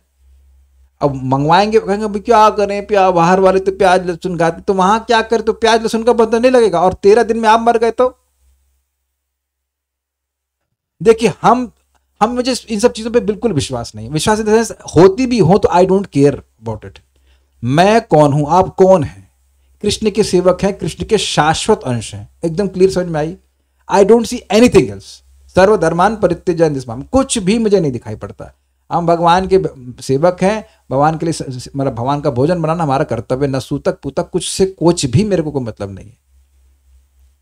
अब मंगवाएंगे, कहेंगे अभी क्या करें, प्याज बाहर वाले तो प्याज लहसुन खाते, तो वहां क्या करें, तो प्याज लहसुन का बंधन नहीं लगेगा, और 13 दिन में आप मर गए तो देखिए, मुझे इन सब चीजों पे बिल्कुल विश्वास नहीं। विश्वास होती भी हो तो I don't care about it. मैं कौन हूं, आप कौन हैं? कृष्ण के सेवक हैं, कृष्ण के शाश्वत अंश हैं, एकदम क्लियर समझ में आई। I don't see anything else. सर्वधर्मान परित्यज्य निष्काम, कुछ भी मुझे नहीं दिखाई पड़ता। हम भगवान के सेवक हैं, भगवान के लिए मतलब भगवान का भोजन बनाना हमारा कर्तव्य, न सूतक पुतक कुछ से कुछ भी मेरे को कोई मतलब नहीं है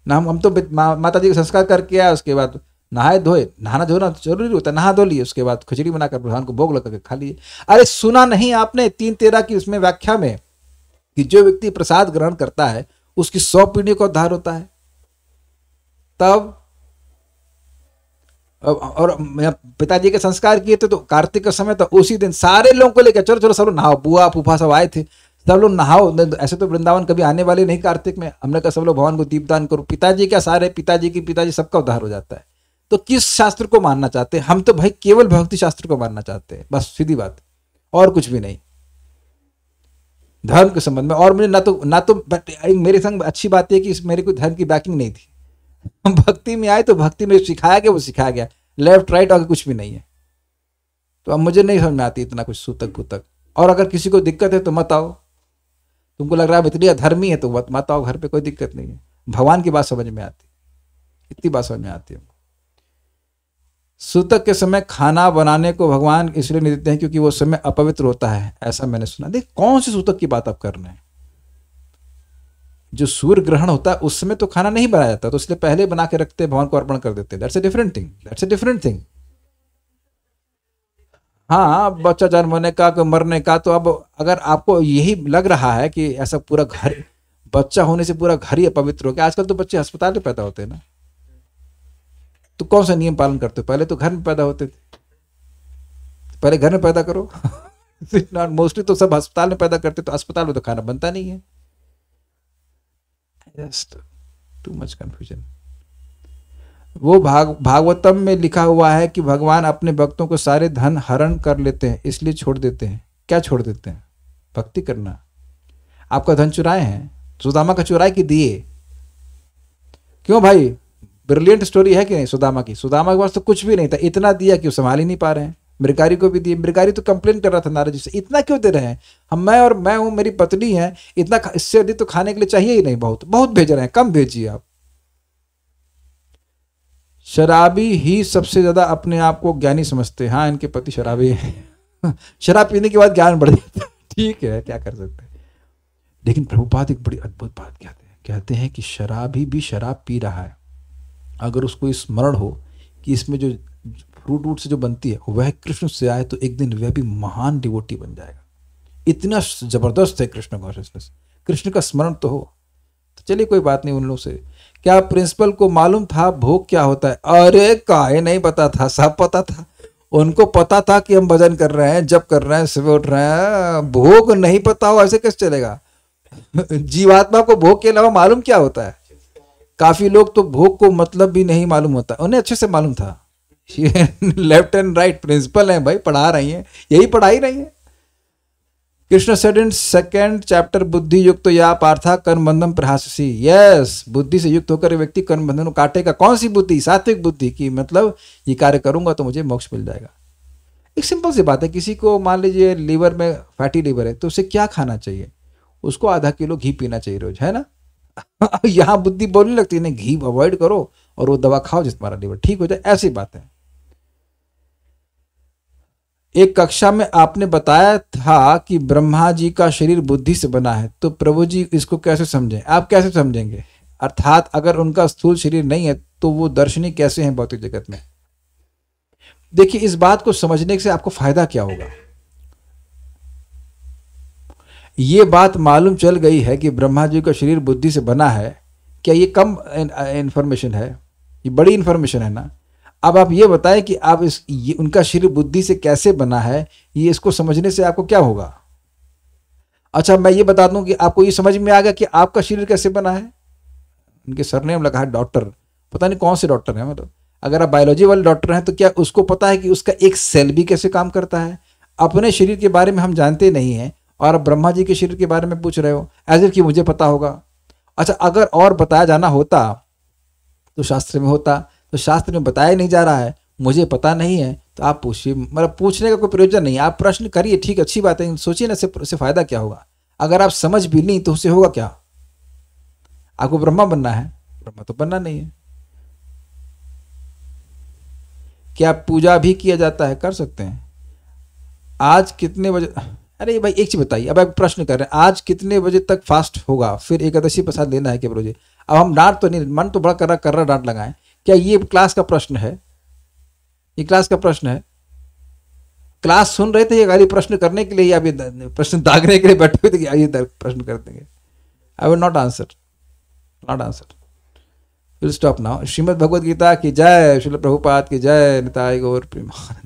ना। हम तो माता जी का संस्कार करके आए, उसके बाद नहाए धोए, नहाना धोना जरूरी होता है, नहा धो लिए, उसके बाद खिचड़ी बनाकर भगवान को भोग लगा के खा लिए। अरे सुना नहीं आपने 3:13 की उसमें व्याख्या में कि जो व्यक्ति प्रसाद ग्रहण करता है उसकी 100 पीढ़ियों का उद्धार होता है। तब और पिताजी के संस्कार किए थे तो कार्तिक का समय था, उसी दिन सारे लोगों को लेकर चलो चलो सब लोग नहाओ, बुआ फूफा सब आए थे, सब लोग नहाओ। ऐसे तो वृंदावन कभी आने वाले नहीं कार्तिक में, हमने कहा सब लोग भगवान को दीपदान करो। पिताजी क्या, सारे पिताजी सबका उद्धार हो जाता है। तो किस शास्त्र को मानना चाहते हैं? हम तो भाई केवल भक्ति शास्त्र को मानना चाहते हैं, बस सीधी बात, और कुछ भी नहीं। धर्म के संबंध में। और मुझे ना तो मेरे संग अच्छी बात है कि इस मेरे को धर्म की बैकिंग नहीं थी। हम भक्ति में आए तो भक्ति में सिखाया गया वो सिखाया गया, लेफ्ट राइट आगे कुछ भी नहीं है। तो अब मुझे नहीं समझ में आती इतना कुछ सूतक पुतक। और अगर किसी को दिक्कत है तो मत आओ, तुमको लग रहा है इतनी धर्मी है तो मत आओ घर पे, कोई दिक्कत नहीं है। भगवान की बात समझ में आती, इतनी बात समझ में आती है। सूतक के समय खाना बनाने को भगवान इसलिए नहीं देते हैं क्योंकि वो समय अपवित्र होता है, ऐसा मैंने सुना। देख कौन सी सूतक की बात आप कर रहे हैं? जो सूर्य ग्रहण होता है उस समय तो खाना नहीं बनाया जाता, तो इसलिए पहले बना के रखते, भगवान को अर्पण कर देते। That's a different thing. हाँ, बच्चा जन्म होने का मरने का, तो अब अगर आपको यही लग रहा है कि ऐसा पूरा घर, बच्चा होने से पूरा घर ही अपवित्र हो गया। आजकल तो बच्चे अस्पताल में पैदा होते हैं ना, तो कौन सा नियम पालन करते हो? पहले तो घर में पैदा होते थे, पहले घर में पैदा करो। मोस्टली तो सब अस्पताल में पैदा करते, तो अस्पताल में तो खाना बनता नहीं है। Just too much confusion. वो भागवतम में लिखा हुआ है कि भगवान अपने भक्तों को सारे धन हरण कर लेते हैं, इसलिए छोड़ देते हैं। क्या छोड़ देते हैं? भक्ति करना। आपका धन चुराए हैं, सुदामा का चुराए कि दिए? क्यों भाई, ब्रिलियंट स्टोरी है कि नहीं सुदामा की? सुदामा के पास तो कुछ भी नहीं था, इतना दिया कि वो संभाल ही नहीं पा रहे हैं। मृगारी को भी दिए, मृगारी तो कंप्लेन कर रहा था नारद जी से, इतना क्यों दे रहे हैं? मैं हूं, मेरी पत्नी है, इतना इससे अधिक तो खाने के लिए चाहिए ही नहीं, बहुत बहुत भेज रहे हैं, कम भेजिए आप। शराबी ही सबसे ज्यादा अपने आप को ज्ञानी समझते हैं। हाँ, इनके पति शराबी है। शराब पीने के बाद ज्ञान बढ़ जाता है, ठीक है, क्या कर सकते हैं। लेकिन प्रभुपाद एक बड़ी अद्भुत बात कहते हैं कि शराबी भी शराब पी रहा है, अगर उसको स्मरण हो कि इसमें जो फ्रूट से जो बनती है वह कृष्ण से आए, तो एक दिन वह भी महान डिवोटी बन जाएगा। इतना जबरदस्त है कृष्ण कॉन्शियसनेस। कृष्ण का स्मरण तो हो। तो चलिए कोई बात नहीं उन लोगों से। क्या प्रिंसिपल को मालूम था भोग क्या होता है? अरे काहे नहीं पता था, सब पता था। उनको पता था कि हम भजन कर रहे हैं, जप कर रहे हैं, सुबह उठ रहे हैं। भोग नहीं पता हो ऐसे कैसे चलेगा? जीवात्मा को भोग के अलावा मालूम क्या होता है? काफी लोग तो भोग को मतलब भी नहीं मालूम होता, उन्हें अच्छे से मालूम था। लेफ्ट एंड राइट प्रिंसिपल है भाई, पढ़ा रही हैं, यही पढ़ा ही रही है। Krishna said in second chapter, बुद्धि युक्त या पार्था कर्म बंधन प्रहाससी। यस, बुद्धि से युक्त होकर व्यक्ति कर्म बंधन को काटेगा। कौन सी बुद्धि? सात्विक बुद्धि की, मतलब ये कार्य करूंगा तो मुझे मोक्ष मिल जाएगा। एक सिंपल सी बात है, किसी को मान लीजिए लीवर में फैटी लीवर है, तो उसे क्या खाना चाहिए? उसको आधा किलो घी पीना चाहिए रोज, है ना। यहाँ बुद्धि बोलने लगती है नहीं, घी अवॉइड करो और वो दवा खाओ जिस तुम्हारा लीवर ठीक हो जाए। ऐसी बात है। एक कक्षा में आपने बताया था कि ब्रह्मा जी का शरीर बुद्धि से बना है, तो प्रभु जी इसको कैसे समझें? आप कैसे समझेंगे? अर्थात अगर उनका स्थूल शरीर नहीं है तो वो दर्शनी कैसे हैं भौतिक जगत में? देखिए, इस बात को समझने से आपको फायदा क्या होगा? ये बात मालूम चल गई है कि ब्रह्मा जी का शरीर बुद्धि से बना है। क्या ये कम इंफॉर्मेशन है? ये बड़ी इंफॉर्मेशन है ना। अब आप ये बताएं कि आप उनका शरीर बुद्धि से कैसे बना है, ये इसको समझने से आपको क्या होगा? अच्छा, मैं ये बता दूं कि आपको ये समझ में आ गया कि आपका शरीर कैसे बना है। उनके सरनेम लगा है डॉक्टर, पता नहीं कौन से डॉक्टर है। मतलब अगर आप बायोलॉजी वाले डॉक्टर हैं तो क्या उसको पता है कि उसका एक सेल भी कैसे काम करता है? अपने शरीर के बारे में हम जानते नहीं हैं और ब्रह्मा जी के शरीर के बारे में पूछ रहे हो, एज इफ कि मुझे पता होगा। अच्छा, अगर और बताया जाना होता तो शास्त्र में होता, तो शास्त्र में बताया नहीं जा रहा है, मुझे पता नहीं है, तो आप पूछिए। मतलब पूछने का कोई प्रयोजन नहीं, आप प्रश्न करिए, ठीक, अच्छी बात है, सोचिए ना इससे फायदा क्या होगा। अगर आप समझ भी नहीं तो उससे होगा क्या? आपको ब्रह्मा बनना है, ब्रह्मा तो बनना नहीं है। क्या पूजा भी किया जाता है? कर सकते हैं। आज कितने बजे? अरे भाई एक चीज बताइए, अब आप प्रश्न कर रहे हैं आज कितने बजे तक फास्ट होगा, फिर एकादशी प्रसाद लेना है क्या रोजे? अब हम डांट तो नहीं, मन तो बड़ा कर रहा डांट लगाएं। क्या ये क्लास का प्रश्न है? ये क्लास का प्रश्न है? क्लास सुन रहे थे ये गाली प्रश्न करने के लिए, या अभी प्रश्न दागने के लिए बैठे हुए थे कि ये प्रश्न कर देंगे? I will not answer, not answer, will stop now. Shrimad Bhagavad Gita की जय, श्रील प्रभुपाद की जय, निताय गौर प्रेमानंद।